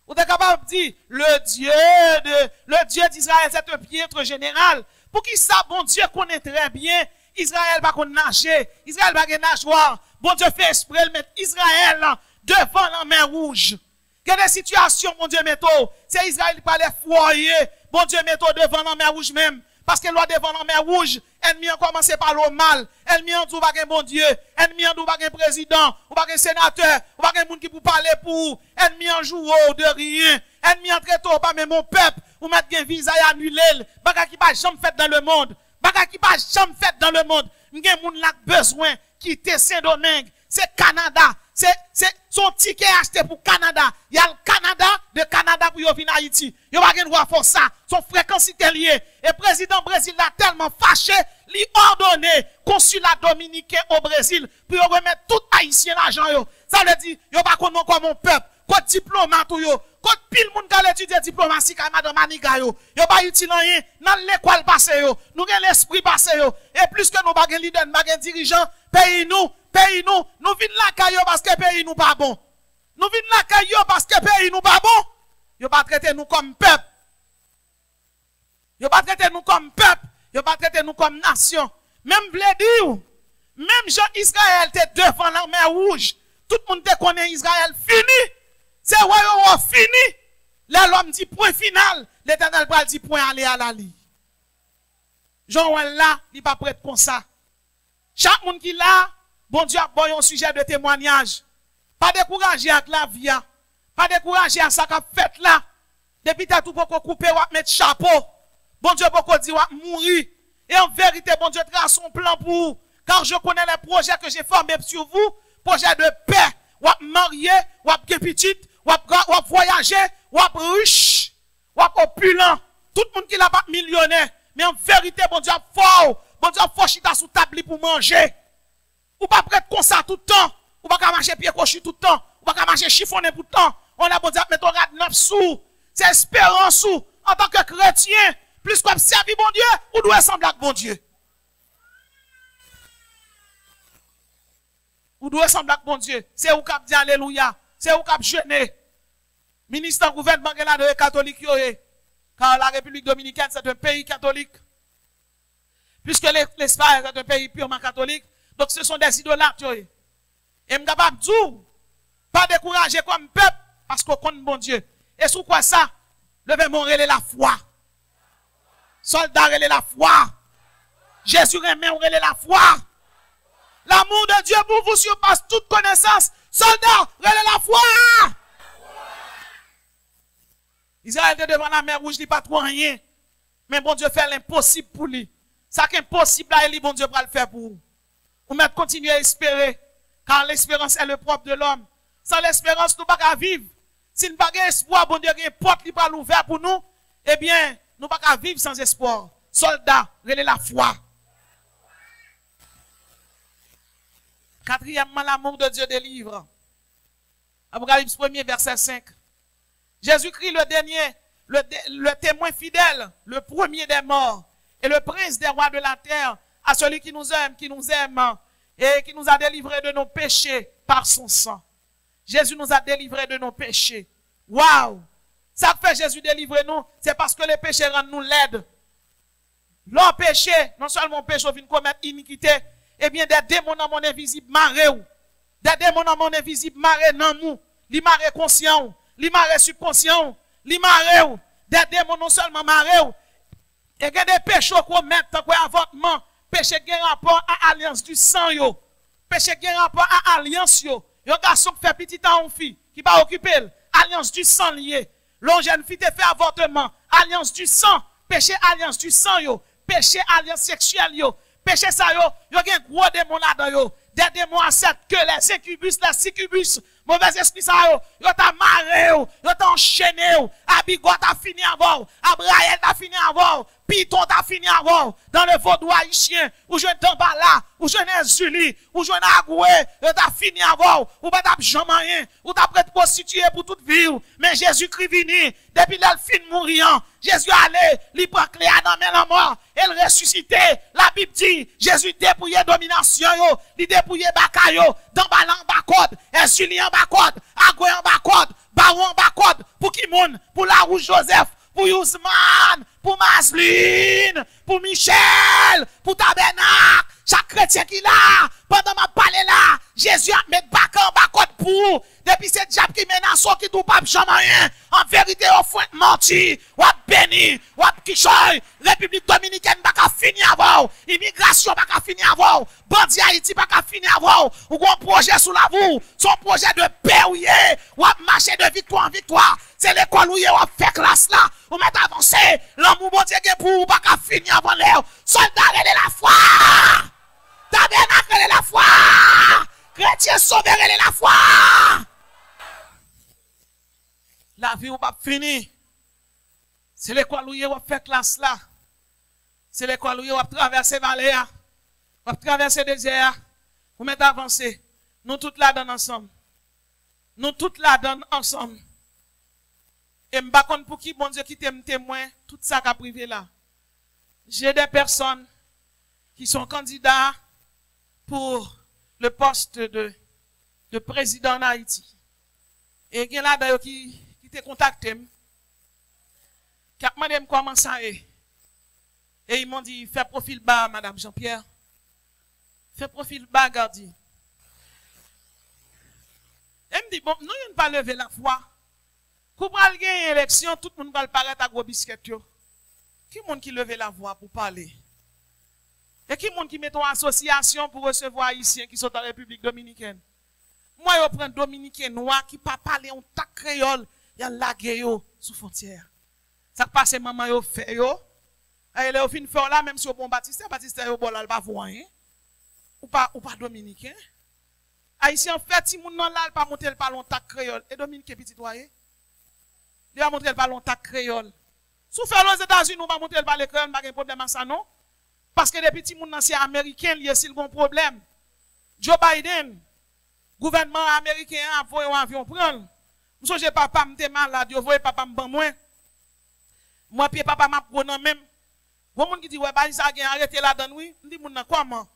Ou t'es capable de dire le Dieu d'Israël c'est un piètre général. Pour qui ça bon Dieu connaît très bien Israël va nager, Israël va nageoire. Bon Dieu fait exprès de mettre Israël devant la mer rouge. Quelle est la situation, mon Dieu, métaux? C'est Israël qui parlait foyer. Bon Dieu, métaux devant la mer rouge même. Parce que loi devant la mer rouge, ennemi a commencé par le mal. Ennemi a dit, ou pas bon Dieu. Ennemi a dit, ou pas président, ou pas sénateur, ou pas monde qui pour parler pour. Ennemi a joué de rien. Ennemi a traité pas même mon peuple. Ou mettre un visa et annuler. Baga qui pas jamais fait dans le monde. Baga qui pas jamais fait dans le monde. M'gen moun lak besoin quitter Saint-Domingue. C'est Canada. C'est son ticket acheté pour Canada. Il y a le Canada de Canada pour venir à Haïti. Il va pas droit faire ça. Son fréquencité lié. Et président Brésil l'a tellement fâché, lui ordonné consulat dominicain au Brésil pour remettre tout haïtien l'argent. Ça veut dire, il va pas comme mon peuple. Quoi diplomate ou yo. Quoi pile moun qui étudier diplomatie comme madame Maniga yo. Yo pas utile rien dans l'école passé yo. Nous avons l'esprit passé yo. Et plus que nous pas gen leader, pas gen dirigeant, pays nous vinn la caillou parce que pays nous pas bon. Nous vinn la caillou parce que pays nous pas bon. Yo pas traiter nous comme peuple. Yo pas traiter nous comme peuple. Yo pas traiter nous comme nation. Même vle dire, même Jean Israël était devant la mer rouge. Tout le monde te connaît Israël fini. C'est royaume fini. Là, l'homme dit point final, l'Éternel va dire point aller à la lit. Jean là, il n'est pas prêt comme ça. Chaque monde qui là, bon Dieu a bon un sujet de témoignage. Pas décourager avec la vie. Pas décourager à ça qu'a fait là. Depuis t'as tout pour couper ou mettre chapeau. Bon Dieu pour dire ou mourir. Et en vérité, bon Dieu trace son plan pour vous. Car je connais les projets que j'ai formés sur vous. Projets de paix. Ou marier, ou petite, ou voyager, ou riche, ou opulent. Tout le monde qui n'a pas millionnaire. Mais en vérité, bon Dieu a fort. Bon Dieu a fort chita sous table pour manger. Ou pas prêt comme ça tout le temps. Ou pas marcher pied cochu tout le temps. Ou pas marcher chiffonné tout le temps. On a bon Dieu mettre ton rad 9 sous. C'est espérance sous. En tant que chrétien, plus qu'on servir bon Dieu, ou doit sembler avec bon Dieu. Ou doit sembler avec bon Dieu. C'est où cap dit alléluia. C'est où cap jeûner. Ministre gouvernement de catholique car la République dominicaine c'est un pays catholique. Puisque l'Espagne est un pays purement catholique, donc ce sont des idolâtres. Et je suis capable de dire, pas décourager comme peuple, parce qu'on connaît bon Dieu. Et sous quoi ça? Levez mon relais la foi. Soldat relais la foi. Jésus remet relais la foi. L'amour de Dieu pour vous surpasse toute connaissance. Soldat relais la foi. Israël était devant la mer rouge, il n'y a pas trop rien. Mais bon Dieu fait l'impossible pour lui. Ça qui est impossible là, bon Dieu va le faire pour vous. Vous mettez continuer à espérer. Car l'espérance est le propre de l'homme. Sans l'espérance, nous ne pouvons pas vivre. Si nous n'avons pas d'espoir, bon Dieu, il y a une porte qui va l'ouvrir pour nous. Eh bien, nous ne pouvons pas vivre sans espoir. Soldats, relais la foi. Quatrièmement, l'amour de Dieu délivre. Apocalypse 1er, verset 5. Jésus-Christ, le dernier, le témoin fidèle, le premier des morts, et le prince des rois de la terre, à celui qui nous aime, et qui nous a délivrés de nos péchés par son sang. Jésus nous a délivrés de nos péchés. Waouh! Ça fait Jésus délivrer nous, c'est parce que les péchés rendent nous laides. Leur péché, non seulement péché, vient commettre iniquité, eh bien des démons dans mon invisible maré ou. Des démons dans mon invisible maré dans nous. Li maré conscient, li maré subconscient, li maré ou. Des démons non seulement maré ou. Et que des péchés qu'on met tant avortement, péché qui rapport à alliance du sang yo. Péché qui rapport à alliance yo. Yo garçon qui fait petit temps en fille, qui va occuper alliance du sang lié. L'on jeune fille te fait avortement, alliance du sang, péché alliance du sang yo, péché alliance sexuelle yo. Péché ça yo, yo gen gros démons là-dedans yo. Des démons à sept queues, les incubus, les succubus, mauvais esprit ça yo t'a marré yo t'a enchaîné yo, Abigo t'a fini avant, Abraël t'a fini avant, Python t'a fini avant, dans le vaudou haïtien, ou je Dambala, ou je Zuli, ou je Agoué, yo t'a fini avant, ou pas t'a jamais rien, ou t'a prêt prostituer pour toute vie, mais Jésus-Christ vini, depuis l'elle fin mourir, Jésus allé, il prend clé à dans la mort, elle ressuscité, la Bible dit, Jésus dépouillé domination yo, il dépouillé bakayo, Dambala en bakode, et Julien en bakode, Agoué en bakode, Baron en bakode, pour qui moun, pour la Rouge Joseph, pour Yousman, pour Masline, pour Michel, pour Tabernacle, chaque chrétien qui là, pendant ma parler là, Jésus a mis en bakode pour, depuis ce diable qui menace, qui tout pas jamais rien, en vérité, au fond, menti, ou béni, ou kichoy, République Dominicaine, pas qu'à finir avant, immigration, pas qu'à finir avant, bandit Haïti, pas qu'à finir avant, ou un projet sous la vous, son projet de paix, ou marcher de victoire en victoire, c'est l'école où vous fait classe là, vous mettez avancé, l'amour bon Dieu pour pas qu'à finir avant l'air, soldat, elle est la foi, tabernacle, elle est la foi, chrétien sauveur, elle est la foi. La vie ou pas fini. C'est l'école où vous fait classe là. C'est l'école où vous traversé vallée, vous traversé désert, vous mettez avancé. Nous toutes là dans ensemble. Nous toutes là dans ensemble. Et je ne sais pour qui bon Dieu qui t'aime témoin, tout ça qu'a privé là. J'ai des personnes qui sont candidats pour le poste de président en Haïti. Et il y a là d'ailleurs qui te contacté. Qui a demandé comment ça est. Et ils m'ont dit, fais profil bas, Madame Jean-Pierre. Fais profil bas, Gardi. Et me dit, bon, nous, on ne pas lever la foi. Kou pral gen élection, tout le monde va paraître à gros biscuit yo. Qui monde qui leve la voix pour parler? Et qui monde qui met en association pour recevoir haïtiens qui sont en République dominicaine? Moi, je prends dominicain noir qui pas parler en tac créole, y a lagué yo sous frontière. Ça passe maman yo fait yo. Et là, au fin faire là, même si au bon Baptiste yo bon là, pas voyen. Ou pas dominicain. Haïtien fait si moun nan là, pas monter le parlon tac créole. Et dominicain petit toyer. Il va montrer le parlon tac créole. Sous faire aux États-Unis, on va montrer le parler créole, pas de problème à ça non. Parce que les petits moun nan c'est américain, il y a s'il bon problème. Joe Biden, gouvernement américain a envoyé un avion prendre. M'songe papa m'était malade, yo voyez papa m'ban moins. Moi puis papa m'a prendre même. Bon monde qui dit ouais ba ça gen arrêté la donne oui, me dit moun nan comment?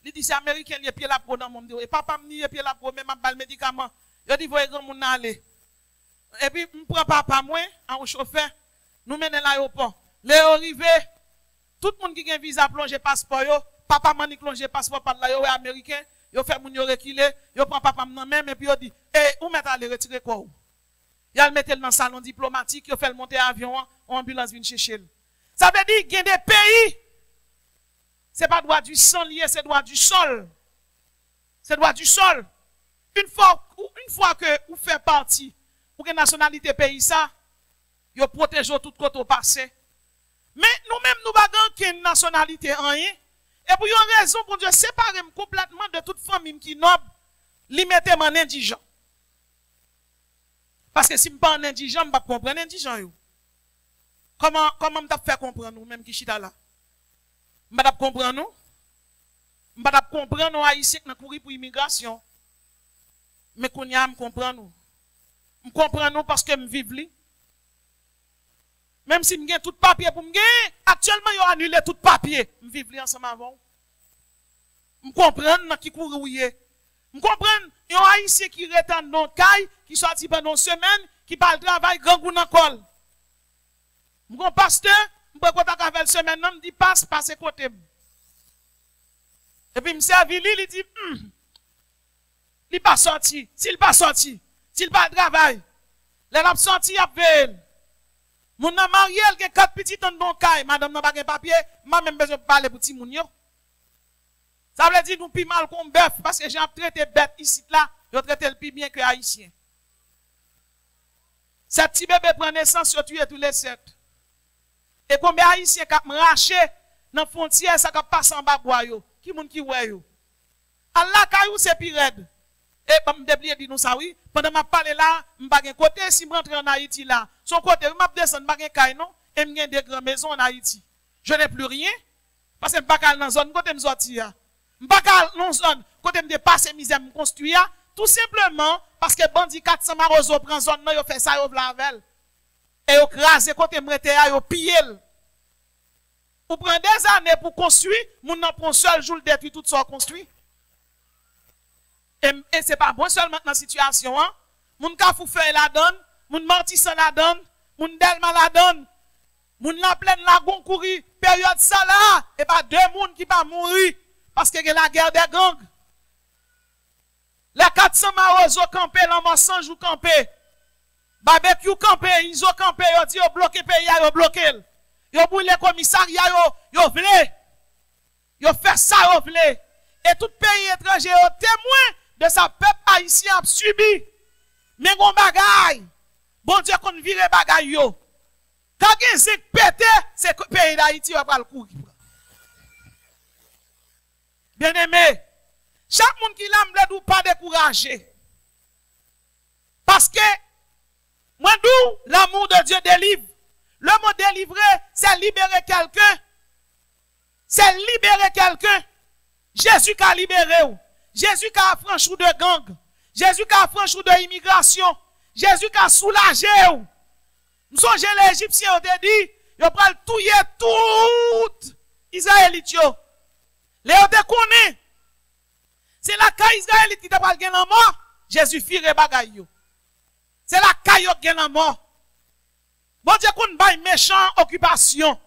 Il dit c'est américain il pied la pro dans mon dit et papa me dit pied la pro même bal médicament. Yo dit voyez grand moun aller. Et puis m'prend papa moi en chauffeur, nous mène l'aéroport. Les arrivé tout le monde qui a visa plonger passeport yo, papa m'a plonger passeport par là yo américain. Yo fait moun yo reculer, yo prend papa nan même et puis yo dit ou mettre aller retirer quoi ou. Yo le mettre dans salon diplomatique, yo fait le monter avion, ambulance vient chercher. Ça veut dire qu'il y a des pays c'est pas droit du sang lié, c'est droit du sol. C'est droit du sol. Une fois que vous faites partie pour que nationalité pays ça, yo protège tout côté au passé. Mais nous-mêmes nous pas qu'une nationalité en rien. Et pour une raison, pour Dieu, séparer complètement de toute famille qui est noble, li mette en indigent. Parce que si je ne suis pas indigent, je ne peux pas comprendre indigent. Comment je peux faire comprendre nous, même qui chita là? Je ne peux pas comprendre nous. Je ne peux pas comprendre nous, haïtiens qui couru pour l'immigration. Mais qu'on y a, je comprends nous. Je comprends nous parce que je vis li. Même si je gagne tout papier pour me gagner, actuellement, ils ont annulé tout papier. Je vis ensemble avant. Je comprends qui court ouillé. Je comprends, il y a un haïtien qui retourne dans le caille, qui sorti pendant une semaine, qui parle de travail, grand goût dans le col. Je comprends, pasteur, je peux pas faire une semaine, je me dis, passe côté. Et puis, je me servis, il dit, il n'est pas sorti. S'il pas sorti, s'il pas travail, il a sorti, il a fait. Mon nan marié, il a 4 petits dans le caille, madame n'a pas de papier, moi même besoin de parler pour petit moun yo. Ça veut dire nous plus mal qu'on bœuf parce que j'ai traité bête ici là, je traite le plus bien que haïtien. Cet petit bébé prend naissance, je tue tous les 7. Et combien haïtien qui a raché dans la frontière, ça qui passe en bas bois yo. Qui moun qui ouais yo? Allah kayou c'est pire raide. Et je me déplier dit nous ça oui, pendant m'a parler là, m'pa gen côté si m'rentre en Haïti là, son côté m'a descendre m'pa gen kay non, et m'gen des grandes maisons en Haïti. Je n'ai plus rien parce que m'pa kal dans zone côté m'sorti a. M'pa kal dans zone côté me dépasser misère me construire tout simplement parce que bandi 400 marozo prend zone non yo fait ça yo vlavel. Et yo crase côté m'rete a yo piller. Ou prend des années pour construire, moun nan prend seul jour détruit tout ça construit. Et c'est pas bon seulement dans la situation, hein? Moun ka fou feuille la donne, moun mortissant la donne, moun delma la donne, moun la pleine la gon courir, période ça là, et pas 2 moun qui pas mourir, parce que la guerre des gangs. Les 400 marozo campé, l'homme 100 jours campé, barbecue campé, ils ont campé, ils ont dit, ils bloqué pays, ils ont bloqué. Ils ont brûlé le commissariat, ils ont voulu. Ils ont fait ça, ils ont voulu. Et tout pays étranger est témoin de sa peuple haïtien a subi. Mais gon bagay. Bon Dieu qu'on vire bagay yo. Quand gen zik pété, c'est pays d'Haïti va pas le courir. Bien aimé, chaque monde qui l'aime ne pas décourager. Parce que moi d'où l'amour de Dieu délivre. Le mot délivrer, c'est libérer quelqu'un. C'est libérer quelqu'un. Jésus qui a libéré. Jésus qui a affranchi de gang. Jésus qui a affranchi de immigration. Jésus qui a soulagé. Nous sommes les Égyptiens, on te dit, ils prennent tout Israélite. Les ont déconné. C'est la caille Israélite qui t'a pas gagné la mort. Jésus fire bagay. C'est la caille qui a gagné la mort. Bon Dieu qu'on baille méchant occupation.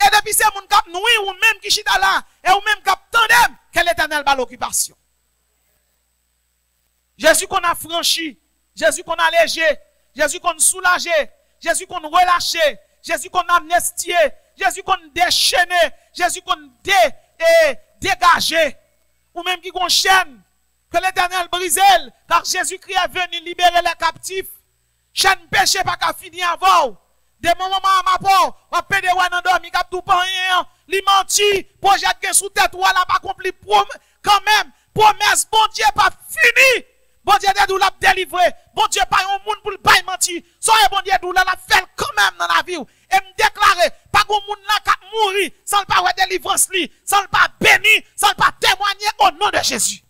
Et depuis c'est mon cap noui ou même qui chita là et ou même cap tandem que l'Éternel bat l'occupation. Jésus qu'on a franchi, Jésus qu'on a léger, Jésus qu'on soulagé, Jésus qu'on relâché, Jésus qu'on amnistié, Jésus qu'on déchaîné, Jésus qu'on dégagé, ou même qui qu'on chaîne, que l'Éternel brise, car Jésus-Christ est venu libérer les captifs. Chaîne péché pas qu'à finir avant. Des moments à ma part, on peut de ouan endormi, cap tout pas rien, li menti, projet que sous tête ou là pas accompli quand même, promesse, bon Dieu pas fini. Bon Dieu de l'a délivré. Bon Dieu pas un monde pour pas mentir. Soyez bon Dieu de l'a fait quand même dans la vie. Et me déclarer, pas qu'on monde là qui mourir, sans pas avoir délivrance li, sans pas bénir, sans pas témoigner au nom de Jésus.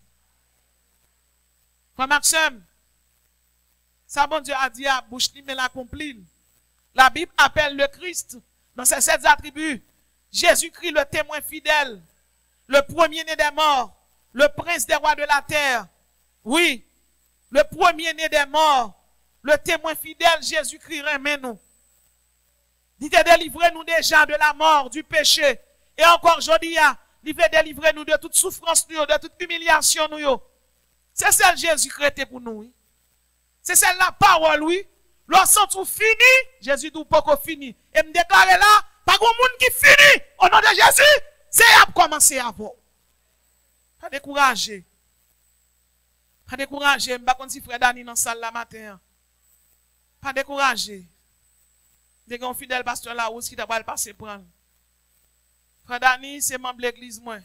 Frère Maxime, ça bon Dieu a dit à bouche li mais l'accomplit. La Bible appelle le Christ dans ses 7 attributs. Jésus-Christ le témoin fidèle, le premier-né des morts, le prince des rois de la terre. Oui, le premier-né des morts, le témoin fidèle, Jésus-Christ remet nous. Il te délivrer nous déjà de la mort, du péché. Et encore aujourd'hui, il veut délivrer nous de toute souffrance, de toute humiliation. C'est celle Jésus-Christ pour nous. C'est celle la parole, oui. Lorsqu'on tout fini, Jésus dit pas qu'on fini. Et me déclarer là, pas qu'on monde qui finit. Au nom de Jésus, c'est à commencer avant. Pas décourager. Pas décourager. Je ne sais pas si frère Dani dans la salle la matin. Pas décourager. Dès qu'on fidèle pasteur là, où est-ce qu'il t'a pas passé prendre? Frère Dani, c'est membre de l'église, moi.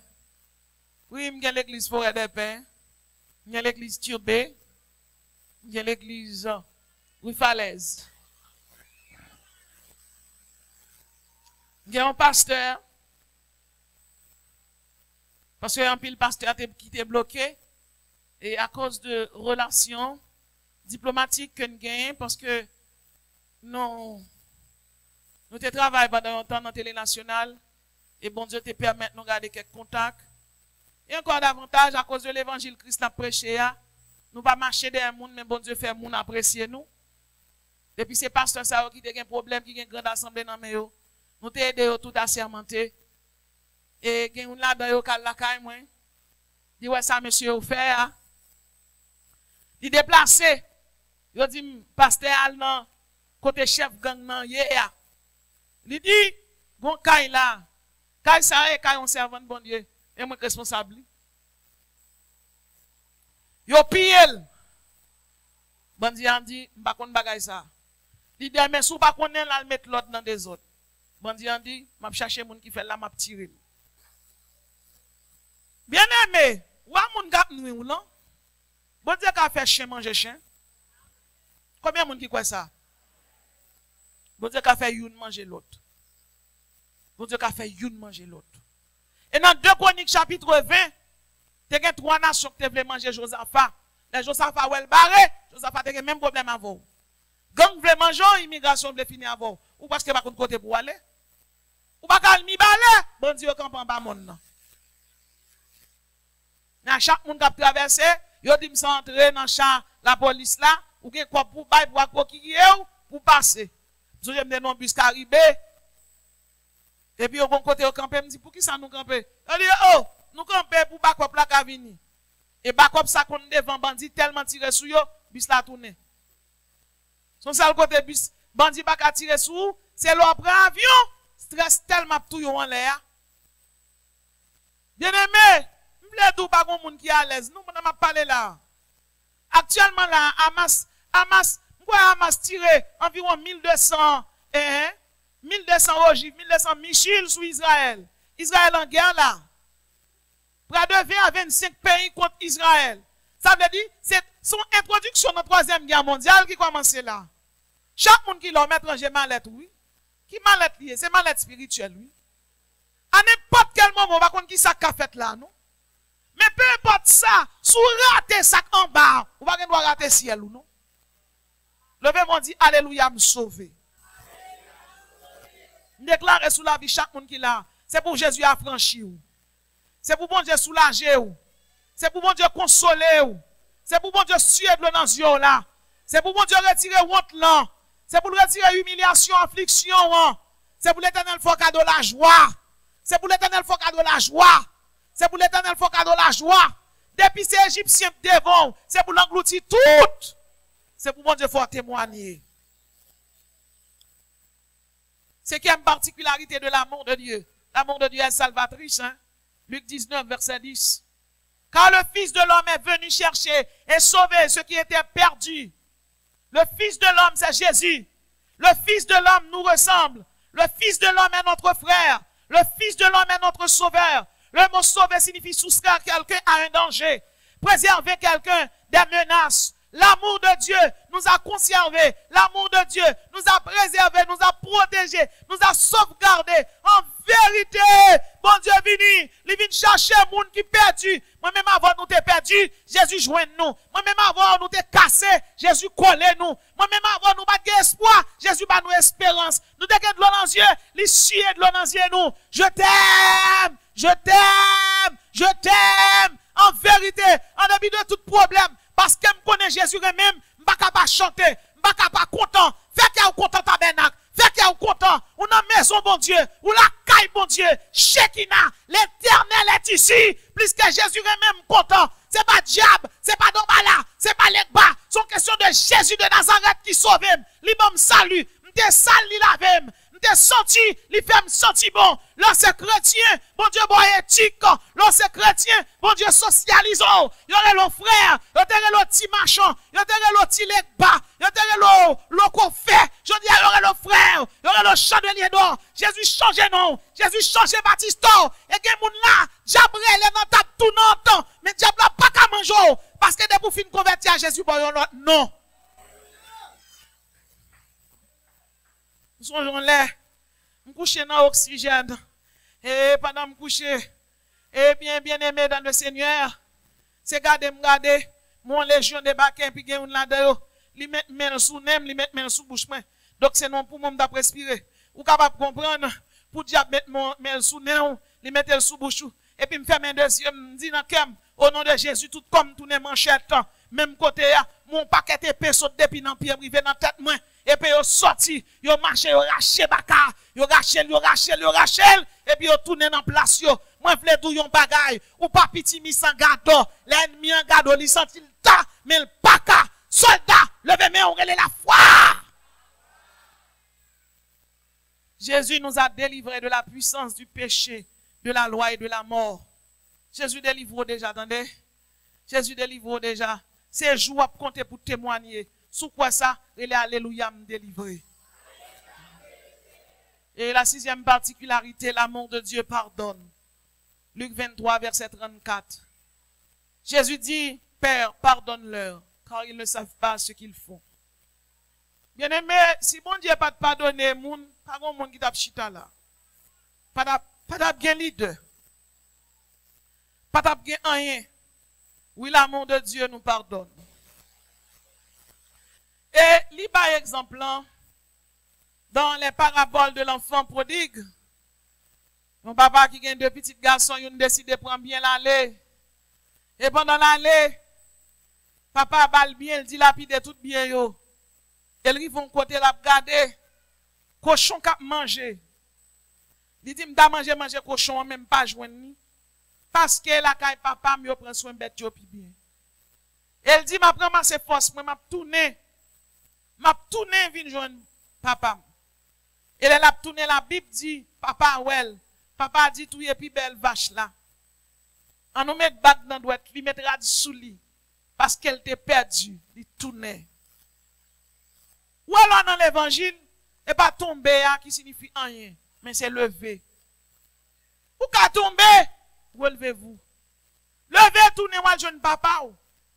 Oui, je suis l'église Forêt des Pins. Je suis l'église Turbé. Je suis l'église Rue Falaise. Je suis un pasteur. Parce qu'un pile pasteur qui était bloqué. Et à cause de relations diplomatiques que nous gagnons, parce que nous travaillons pendant longtemps dans la télé nationale, et bon Dieu te permet de nous garder quelques contacts. Et encore davantage, à cause de l'évangile Christ a prêché, nous ne pas marcher derrière le monde, mais bon Dieu fait le monde apprécier nous. Depuis ces pasteurs qui ont un problème, qui ont une grande assemblée dans le nous t'avons aidé tout à sermenter. Et il y a une là-dedans qui a la caille, moi. Dit, ouais, ça, monsieur, vous fait, il déplacé. Il dit, pasteur, non, côté chef gang, non, yeah. Il dit, bon, caille là. Caille ça, et caille on servant de bon Dieu. Et moi, responsable. Yo pille. Bon Dieu a dit, m'pa kon bagay ça. Il dit, mais sou pas konnen la mettre l'autre dans des autres. Bon Dieu a dit, m'a chercher moun qui fait là, m'a tirer. Bien aimé, ou a moun gap nou ou non? Bon Dieu qu'a fait chien manger chien. Combien moun qui croit ça? Bon Dieu qu'a fait youn manger l'autre. Bon Dieu qu'a fait youn manger l'autre. Et dans 2 Chroniques chapitre 20, tu as 3 nations qui voulaient manger Josaphat. Les Josaphat ou el barré, Josaphat a le même problème avant. Gang voulait manger, immigration voulait finir avant. Ou parce que pas de côté pour aller. Ou pas qu'à mi balé, bon Dieu camp en bas monde. Dans chaque monde qui a traversé, yo dit me entrer dans champ la police là, ou que quoi pour bail pour passer. Je me non bus caribé. Et puis au bon côté au camper me dit pour qui ça nous camper? On dit oh, nous camper pour backup là ka vini. Et backup ça qu'on devant bandit tellement tiré sur yo, bus la tourner. Son seul côté bus bandit pas ka tirer sur, c'est l'on prend avion, stress tellement tout yo en l'air. Bien aimé, m'vle dou pas gon monde qui à l'aise. Nous on m'a parlé là. Actuellement là Hamas tiré environ 1200 ogives, 1200 missiles sur Israël. Israël en guerre là. Près de 20 à 25 pays contre Israël. Ça veut dire, c'est son introduction dans la 3e guerre mondiale qui commence là. Chaque monde qui leur met étranger mallette, oui. Qui mallette lié? C'est mallette spirituelle, oui. À n'importe quel moment, on va connaître qui ça qu'a fait là, non? Mais peu importe ça, sous rater ça en bas, on va pas rater ciel ou non? Levez-moi dit, alléluia, me sauver. Déclarer sous la vie chaque monde qui là. C'est pour Jésus affranchir. C'est pour bon Dieu soulager. C'est pour bon Dieu consoler. C'est pour bon Dieu suer de dans les yeux là. C'est pour bon Dieu retirer honte là. C'est pour retirer humiliation, affliction. C'est pour l'Éternel faire cadeau la joie. C'est pour l'Éternel faire cadeau la joie. C'est pour l'Éternel faire cadeau la joie. Depuis ces Égyptiens devant, c'est pour l'engloutir tout. C'est pour bon Dieu faire témoigner. Cinquième particularité de l'amour de Dieu. L'amour de Dieu est salvatrice. Hein? Luc 19, verset 10. Car le Fils de l'homme est venu chercher et sauver ceux qui étaient perdus. Le Fils de l'homme, c'est Jésus. Le Fils de l'homme nous ressemble. Le Fils de l'homme est notre frère. Le Fils de l'homme est notre sauveur. Le mot sauver signifie soustraire quelqu'un à un danger. Préserver quelqu'un des menaces. L'amour de Dieu nous a conservés. L'amour de Dieu nous a préservés, nous a protégés, nous a sauvegardés. En vérité, bon Dieu vini, il vient chercher les gens qui perdu. Moi-même avant nous t'es perdu, Jésus joint nous. Moi-même avant nous t'es cassé, Jésus collé nous. Moi-même avant nous pas d'espoir, Jésus pas nous espérance. Nous t'es de l'eau dans les yeux, les suer de l'eau dans les yeux nous. Je t'aime, je t'aime, je t'aime. En vérité, en début de tout problème, parce que je connais Jésus même, je ne peux pas chanter, je ne peux pas content. Fait qu'il y a content tabernacle, fait qu'il y a content, ou dans la maison, bon Dieu, ou la caille, bon Dieu, Shekinah, l'éternel est ici, plus que Jésus même content. C'est pas diable, c'est pas d'Ombala, c'est pas l'Ekba, c'est question de Jésus de Nazareth qui sauve, lui me salue, m'te sale, li lave, m'te senti, li fait me senti bon. Là c'est chrétien, bon Dieu bon éthique, là c'est chrétien, bon Dieu socialisant. Yo le frère, yo te le petit machin, yo te le petit Lekba, yo te le confet, je dis yo le frère, yo le chandelier d'or. Jésus change non, Jésus change Baptiste. Et gen moun là, diable les dans table tout temps, mais diable pas qu'à manger parce que dès pour fin convertir à Jésus bon non. Songeons là, je couche dans l'oxygène. Et pendant que je couche, et bien aimé dans le Seigneur, c'est garder, mon légion de baquins, puis il y a une là-dedans, ils mettent main sous nem, ils mettent main sous bouche. Donc c'est non pour moi d'après respirer. Ou capable de comprendre, pour diable mettre main sous nem, ils mettent sous bouche. Et puis me fait un deuxième, me dit dans kem, au nom de Jésus, tout comme tourner manchette, même côté, mon paquet épais saute depuis dans pied privé dans tête moi. Et puis, ils sorti, ils marché, ils raché baka, ils raché, et puis ils tourné dans place, moi, je voulais tout bagay, ou pas petit mis sans gado, l'ennemi en gado, il senti le tas, mais le baka, soldat, levez main, on relève la foi. Jésus nous a délivrés de la puissance du péché, de la loi et de la mort. Jésus délivre déjà, attendez. Jésus délivre déjà. Ces jours à compter pour témoigner. Sous quoi ça? Il est alléluia me délivrer. Et la sixième particularité, l'amour de Dieu pardonne. Luc 23, verset 34. Jésus dit, Père, pardonne-leur, car ils ne savent pas ce qu'ils font. Bien aimé, si bon Dieu n'a pas pardonné, pas de monde qui t'a chita là. Pas de bien leader. Pas de bien rien. Oui, l'amour de Dieu nous pardonne. Et, li par exemple, dans les paraboles de l'enfant prodigue, mon papa qui gagne deux petits garçons, ils ont décidé de prendre bien l'allée. Et pendant l'allée, papa balle bien, il dilapide tout bien yo. Elle arrive un côté la regarder, cochon qui a mangé. Il dit, m'da manger cochon, même pas joindre ni. Parce que la caille papa, me prend soin bête yo pi bien. Elle dit, m'a prend ses forces, m'a tourné. M'a tourné, vin joindre papa. Elle a tourné, la Bible dit, papa, well, papa dit, tout est plus belle vache là. On nous met bac dans droite, lui mettra sous lit. Parce qu'elle t'est perdue, il tournait. Ou alors dans l'évangile, et pas tomber, qui signifie rien, mais c'est lever. Ou qu'à tomber, relevez-vous. Levez, tournez, moi, jeune papa.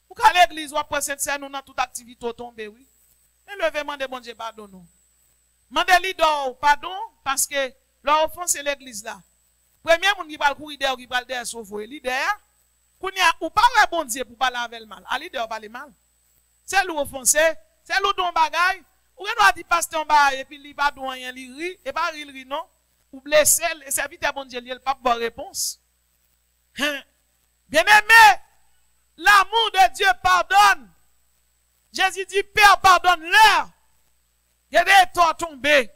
Ou qu'à l'église, ou après cette scène, nous dans toute activité, tomber, oui. Mais levez, demandez, bon Dieu, pardon, nous. Mandez-lui pardon, parce que leur offense, c'est l'église là. Premier, moun qui va courir derrière, qui va derrière, sauver, leader, ou pas bon Dieu pour parler avec le mal. À leader, parler mal. C'est l'ou offensé, c'est l'ou don bagay. Ou gen doit dire pasteur bagay, et puis il va don rien, il rit, et pas il rit, non. Ou blessé, le serviteur bon Dieu, il pas bonne réponse. Bien aimé, l'amour de Dieu pardonne. Jésus dit, Père, pardonne-leur. Il y a des torts tombés.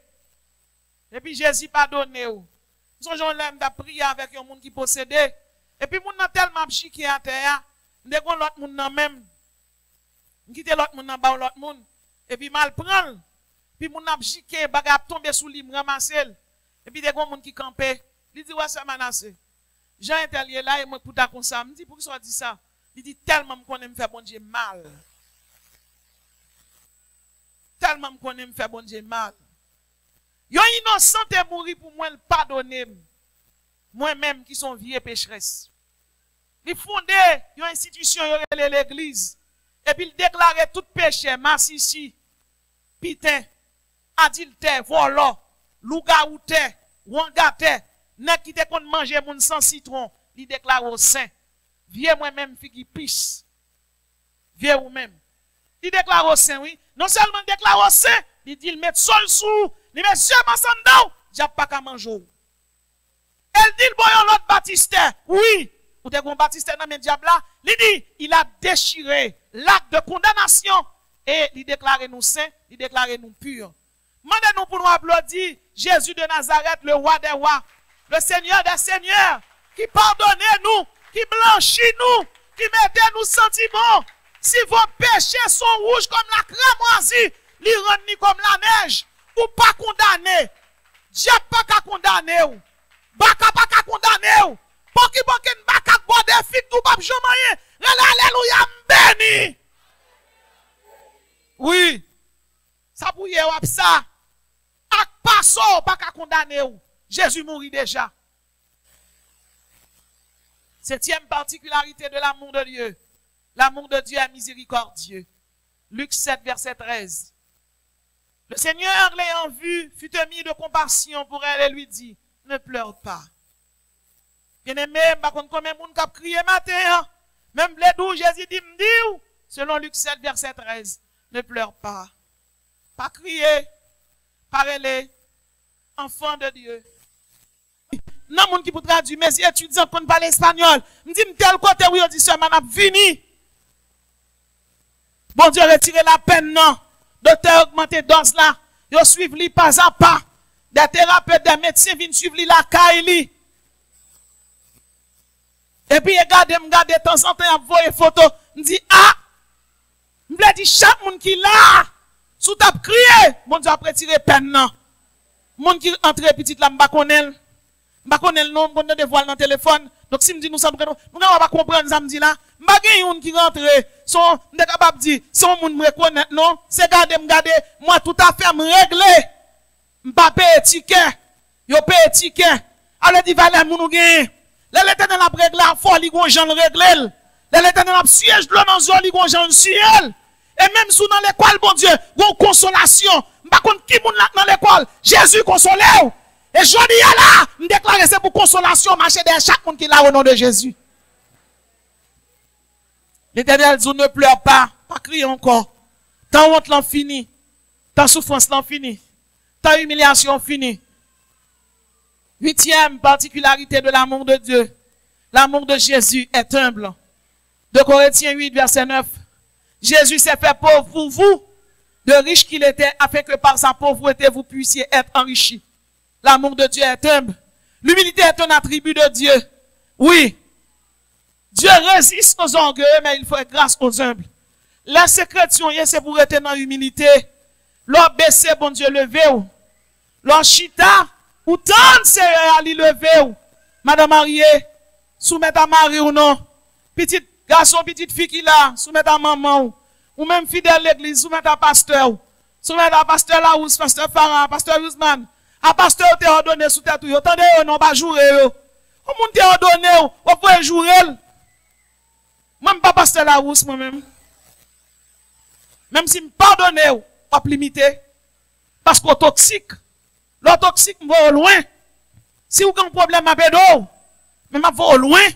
Et puis Jésus pardonne. Nous sommes là, nous prier avec un monde qui possédait. Et puis, nous sommes tellement chiqués à terre. Nous avons l'autre monde même. Nous quittons l'autre monde dans l'autre monde. Et puis, mal prendre. puis mon ap jike, baga tomber sous lui, ramasser. Et puis des gens qui campent, il dit ouais ça menacé. Jean est là et moi pour ta comme ça, me dit pour qui ça dit ça? Il dit tellement me connaît me faire bon Dieu mal. Tellement me connaît me faire bon Dieu mal. Yon innocent est mourir pour moi le pardonner. Moi-même qui sont vieux pécheresse. Il fondé une institution l'église et puis il déclarait tout péché, massissi, pitin, adultère, volant, lougaoute, wangate, nèg qui te kon manger moun sans citron, il déclare au saint. Vieux moi-même figi pisse. Vieux ou même. Il déclare au saint, oui. Non seulement il déclare au saint, il dit il met sol sous, il met seulement sans dedans, j'ai pas qu'à manger. Elle dit, bon, l'autre baptistère. Oui. Ou te gon baptistère dans le diable là. Il dit, il a déchiré l'acte de condamnation. Et il déclare nous saints, il déclare nous purs. Mandez-nous pour nous applaudir Jésus de Nazareth, le roi des rois, le Seigneur des seigneurs, qui pardonne nous, qui blanchit nous, qui met nous sentiments. Si vos péchés sont rouges comme la cramoisie, les rendent comme la neige, ou pas condamné. Diable pas qu'à condamner ou. Baka pas qu'à condamner ou. Pour qui baka boire des filles tout pas jamais. Alléluia béni. Oui. Ça pour y est ça. Ak passo pas qu'à condamner ou. Jésus mourit déjà. Septième particularité de l'amour de Dieu. L'amour de Dieu est miséricordieux. Luc 7, verset 13. Le Seigneur, l'ayant vu, fut ému de compassion pour elle et lui dit, ne pleure pas. Bien-aimé, par contre, combien de monde qui a crié matin, même les doux, Jésus dit, selon Luc 7, verset 13, ne pleure pas. Pas crier, parler, enfant de Dieu. Non, monde qui peut traduire, mes étudiants qui parlent espagnol, me dit, tel côté, oui, on dit, ça m'a fini. Bon Dieu, retirez la peine, non. Docteur augmenté dose là. Yo suivent li pas à pas. Des thérapeutes, des médecins viennent suivre li la caille. Et puis, regardez, de temps en temps, voyez photo. Me dit, ah, me dit, chaque monde qui là, sous tap crié, bon Dieu, après tirer peine, non. Monde qui entre petit là, m'ba connaît. M'ba connaît non, bon de voile dans le téléphone. Donc, si me dit, nous sommes, nous n'avons pas comprendre, ça me dit là. M'ba gen yon qui rentre, son, m'de capable dire, son moun me reconnaît, non, c'est m'gade, moi tout à fait m'régler. M'pa paye ticket, yo paye ticket. Alors, dit, valè moun ou gen. L'éternel a réglé la folie, gon jan réglé. L'éternel a siège de l'eau dans zone, gon jan ciel. Et même sous dans l'école, bon Dieu, gon consolation. M'pa contre qui moun dans l'école, Jésus consolé. Et je dis là, m'déclare c'est pour consolation, marcher derrière chaque monde qui là au nom de Jésus. L'Éternel dit, ne pleure pas, pas crier encore. Tant honte l'en fini, tant souffrance l'en fini, tant humiliation fini. Huitième particularité de l'amour de Dieu, l'amour de Jésus est humble. 2 Corinthiens 8, verset 9. Jésus s'est fait pauvre pour vous, de riche qu'il était, afin que par sa pauvreté vous puissiez être enrichis. L'amour de Dieu est humble. L'humilité est un attribut de Dieu. Oui. Dieu résiste aux orgueilleux, mais il faut être grâce aux humbles. La sécrétion, c'est pour être dans l'humilité. L'or baissé, bon Dieu, levé ou. L'or chita, ou tant c'est à l'y lever ou. Madame mariée, soumettre à mari ou non. Petit garçon, petite fille qui là, soumettre à maman ou même fidèle l'église, soumettre à pasteur ou. Soumettre à pasteur Laous, pasteur Farah, pasteur Ousmane. À pasteur te ordonné sous tête ou. Attendez, non, pas jouer ou. Au monde te ordonné ou, vous pouvez jouer. Moi, je ne pas pasteur Laous, moi-même. Même si je me pardonne, je ne pas limiter. Parce que toxique. Le toxique va au loin. Si vous avez un problème avec l'eau, mais je vais au loin.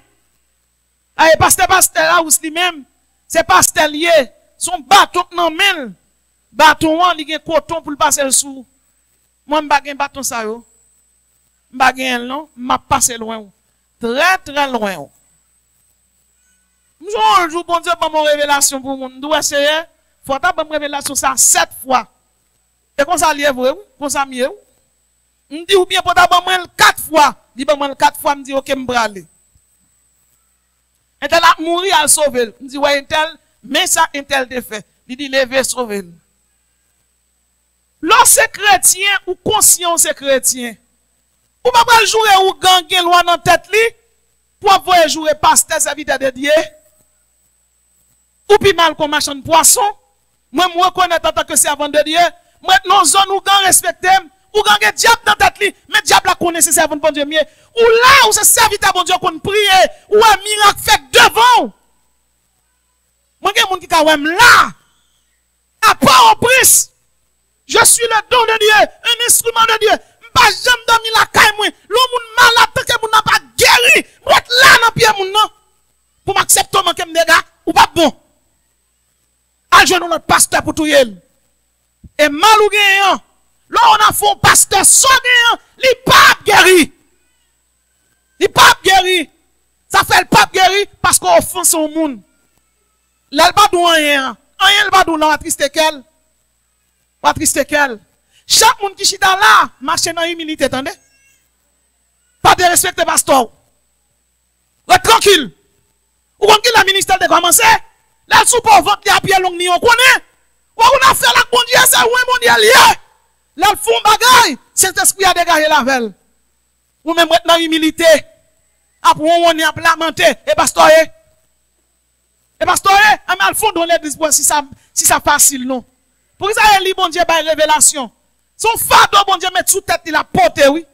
Et pasteur Laous lui-même, c'est pasteur lié. Son bâton non men. Bâton, il y a un coton pour le passer le sous. Moi, je ne pas un bâton ça. Je ne pas un non, je passe loin. Très, très loin. Un jour, bon Dieu, pas mon révélation pour moi. Je dois essayer. Faut avoir une révélation ça 7 fois. Et comme ça, lié vrai, comme ça, mieux. Je dis, ou bien, pour d'abord, 4 fois. Je dis, 4 fois, je dis, ok, je vais aller. Et elle a mouru à sauver. Je dis, ouais, un tel, mais ça, un tel défait. Il dit, levez, sauver. Lorsque chrétien ou conscient c'est chrétien. Ou pas jouer ou gagner loin dans tête li pour avoir jouer pasteur serviteur de Dieu. Ou puis mal comme marchand de poisson. Moi me reconnaître en tant que servant de Dieu. Moi non zone ou gang respecter ou gagner diable dans tête li, mais diable la connaît c'est servant de bon Dieu mieux. Ou là où c'est serviteur bon Dieu qu'on prie ou un miracle fait devant. Moi gen moun qui ka wèm là. À part au prince. Je suis le don de Dieu, un instrument de Dieu. M'pas jamais dormi la caille moi. L'homme moun malade tant que moun n'a pas guéri. Moi là dans pied moun non. Pour m'accepter manquer m'dégâts ou pas bon. Ajoute notre pasteur pour tout yel. Et mal ou gagnant. Là on a fait un pasteur sans gagnant, li pas guéri. Li pas guéri. Ça fait le pas guéri parce qu'on offense au monde. Là pas dou rien. Rien pas dou là triste quel. Pas triste quel. Chaque monde qui chita là, marche dans humilité, attendez. Pas de respect pasteur. Reste tranquille. Ou quand la ministère de commencer, là sous pour vente les à pied long ni on connaît. Ou on a fait la bon Dieu ça ou mon Dieu lié. Là le fond bagaille, cet esprit a dégagé la velle. Ou même reste dans humilité. Après on y a lamenté et pasteur et pasteur, mais al fond dans l'église si ça facile non. Pour ça il bon Dieu par révélation. Son fardeau bon Dieu met sous tête il a porté oui.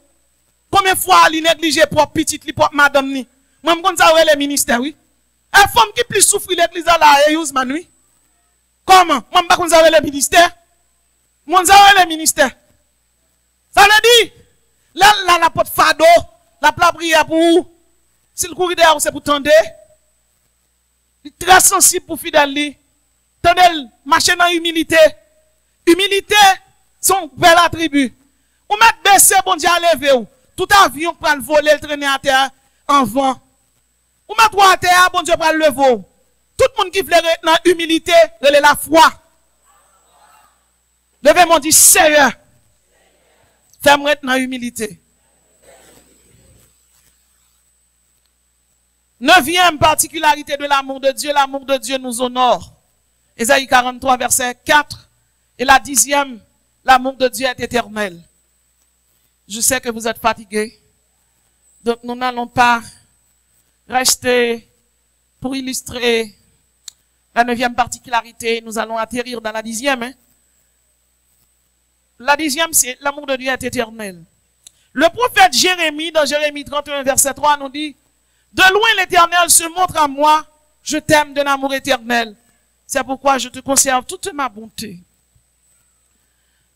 Combien de fois il négligé pour petite li pour madame ni. Moi me connais ça les ministères oui. Un femme qui plus souffre l'église là et use man oui. Comment? Moi me connais ça les ministères. Moi ça les ministères. Ça veut dire là la porte fardeau, la prière pour si le courir c'est pour tendre. Il est très sensible pour fidèle. Tendez, marcher dans humilité. Humilité, son bel attribut. Ou mettre baisser, bon Dieu, à lever ou. Tout avion pour le voler, le traîner à terre, en vent. Ou mettre à terre, bon Dieu, pour le lever. Tout le monde qui veut dans humilité, relève la foi. Levez mon dit, Seigneur. Fais-moi être dans humilité. 9e particularité de l'amour de Dieu nous honore. Ésaïe 43, verset 4. Et la 10e, l'amour de Dieu est éternel. Je sais que vous êtes fatigués. Donc nous n'allons pas rester pour illustrer la 9e particularité. Nous allons atterrir dans la 10e. Hein. La 10e, c'est l'amour de Dieu est éternel. Le prophète Jérémie, dans Jérémie 31, verset 3, nous dit, de loin l'Éternel se montre à moi, je t'aime d'un amour éternel. C'est pourquoi je te conserve toute ma bonté.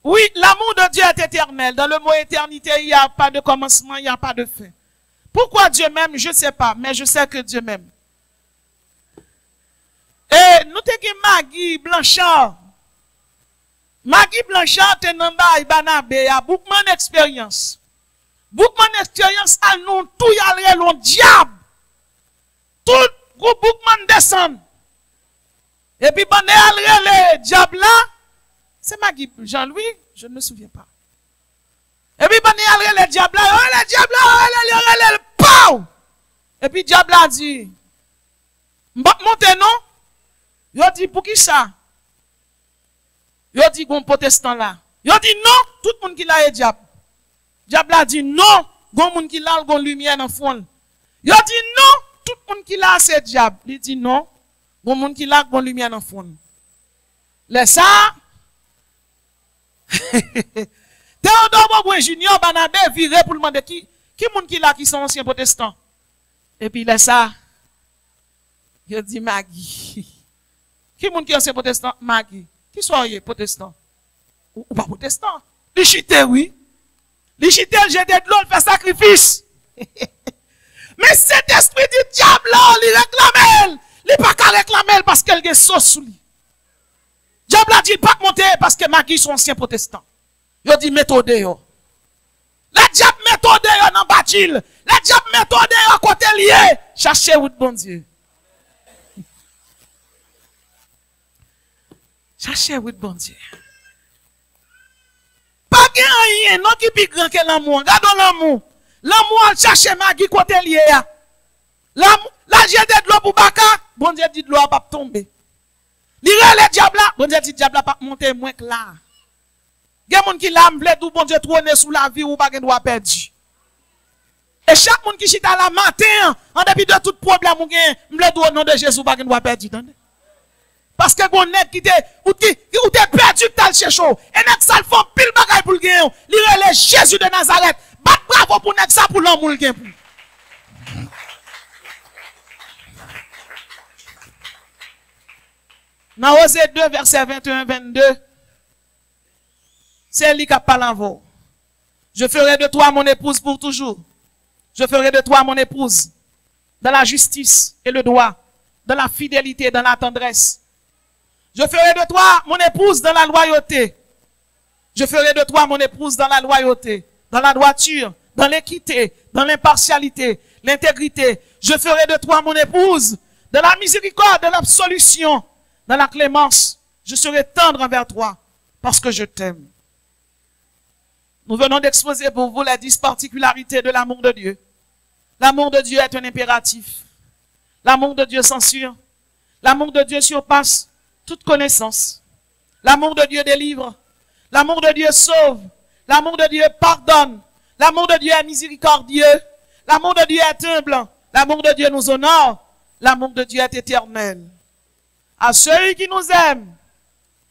Oui, l'amour de Dieu est éternel. Dans le mot éternité, il n'y a pas de commencement, il n'y a pas de fin. Pourquoi Dieu m'aime, je ne sais pas, mais je sais que Dieu m'aime. Et nous avons Maggie Blanchard. Maggie Blanchard, est un il a beaucoup d'expérience. Beaucoup d'expérience, à nous, tout y a le diable. Tout groupe Boukman descend. Et puis, bon, le diable là, c'est Magui Jean-Louis, je ne me souviens pas. Et puis, bon, le diable là, le pow! Et puis, diable a dit, montez non? Il a dit, pour qui ça? Il a dit, bon protestant là. Il a dit, non, tout le monde qui l'a est diable. Diable a dit, non, bon monde qui l'a, gon lumière dans le fond. Il a dit, non, tout le monde qui l'a, c'est diable. Il dit, non, bon monde qui l'a, gon lumière dans le fond. Laisse ça. Théodore Bobouin Junior, Banabé, viré pour le demander qui monde qui l'a, qui sont anciens protestants. Et puis, laisse ça. Il a dit, Magui. Qui monde qui est ancien protestant? Magui. Qui soyez protestant? Ou pas protestant? Les chité, oui. Les chité, j'ai de l'eau, fait sacrifice. Mais cet esprit du diable là, il réclame. Il n'est pas qu'à réclamer parce qu'elle est sauce sous lui. Diable a dit, il pas monter parce que Magui sont anciens protestants. Il a dit, méthode yo. Le diable méthode yo dans bâtil. Le diable méthode yo côté lié. Cherchez où bon Dieu. Cherchez où bon Dieu. Pas rien, non qui plus grand que l'amour. Regardons l'amour. L'amour, cherche Magui côté lié. Là, j'ai de l'eau pour Baka. Bon Dieu dit de l'eau pas tomber. Lire le diable là. Bon Dieu dit diable pas monter moins que là. Il y a des gens qui l'âme vle tout bon Dieu trôner sous la vie ou pas gen droit perdu. Et chaque monde qui chita la matin, en dépit de tout problème ou gen, m'le do au nom de Jésus pas gen droit perdu. Parce que gon net qui te ou te perdu t'al chercher. Et net ça le font pile bagay pour le gen. Li relè Jésus de Nazareth. Bat bravo pour net ça pour l'amour le gen pour. Dans Osée 2 verset 21-22, c'est lui qui parle en vous. Je ferai de toi mon épouse pour toujours. Je ferai de toi mon épouse dans la justice et le droit, dans la fidélité, dans la tendresse. Je ferai de toi mon épouse dans la loyauté. Je ferai de toi mon épouse dans la loyauté, dans la droiture, dans l'équité, dans l'impartialité, l'intégrité. Je ferai de toi mon épouse dans la miséricorde, dans l'absolution, dans la clémence. Je serai tendre envers toi parce que je t'aime. Nous venons d'exposer pour vous les 10 particularités de l'amour de Dieu. L'amour de Dieu est un impératif. L'amour de Dieu censure. L'amour de Dieu surpasse toute connaissance. L'amour de Dieu délivre. L'amour de Dieu sauve. L'amour de Dieu pardonne. L'amour de Dieu est miséricordieux. L'amour de Dieu est humble. L'amour de Dieu nous honore. L'amour de Dieu est éternel. À celui qui nous aime,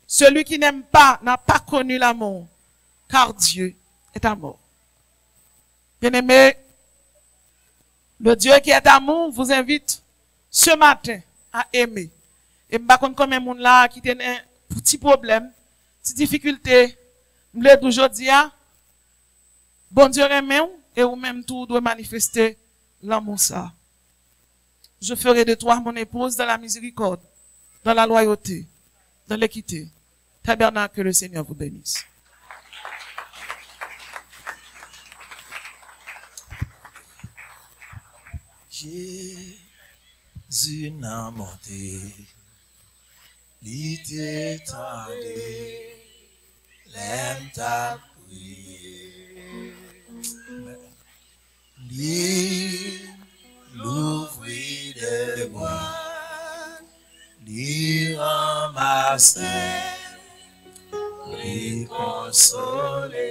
celui qui n'aime pas n'a pas connu l'amour, car Dieu est amour. Bien-aimés, le Dieu qui est amour vous invite ce matin à aimer. Et je ne sais pas monde là qui a un petit problème, petite difficulté, je veux toujours dire, bon Dieu aime et ou même tout doit manifester l'amour ça. Je ferai de toi mon épouse dans la miséricorde, dans la loyauté, dans l'équité. Tabernacle, que le Seigneur vous bénisse. Jésus n'a monté, l'idée tendée, l'aime t'a prié. L'ouvrit des bois, l'y ramasser, l'y consoler.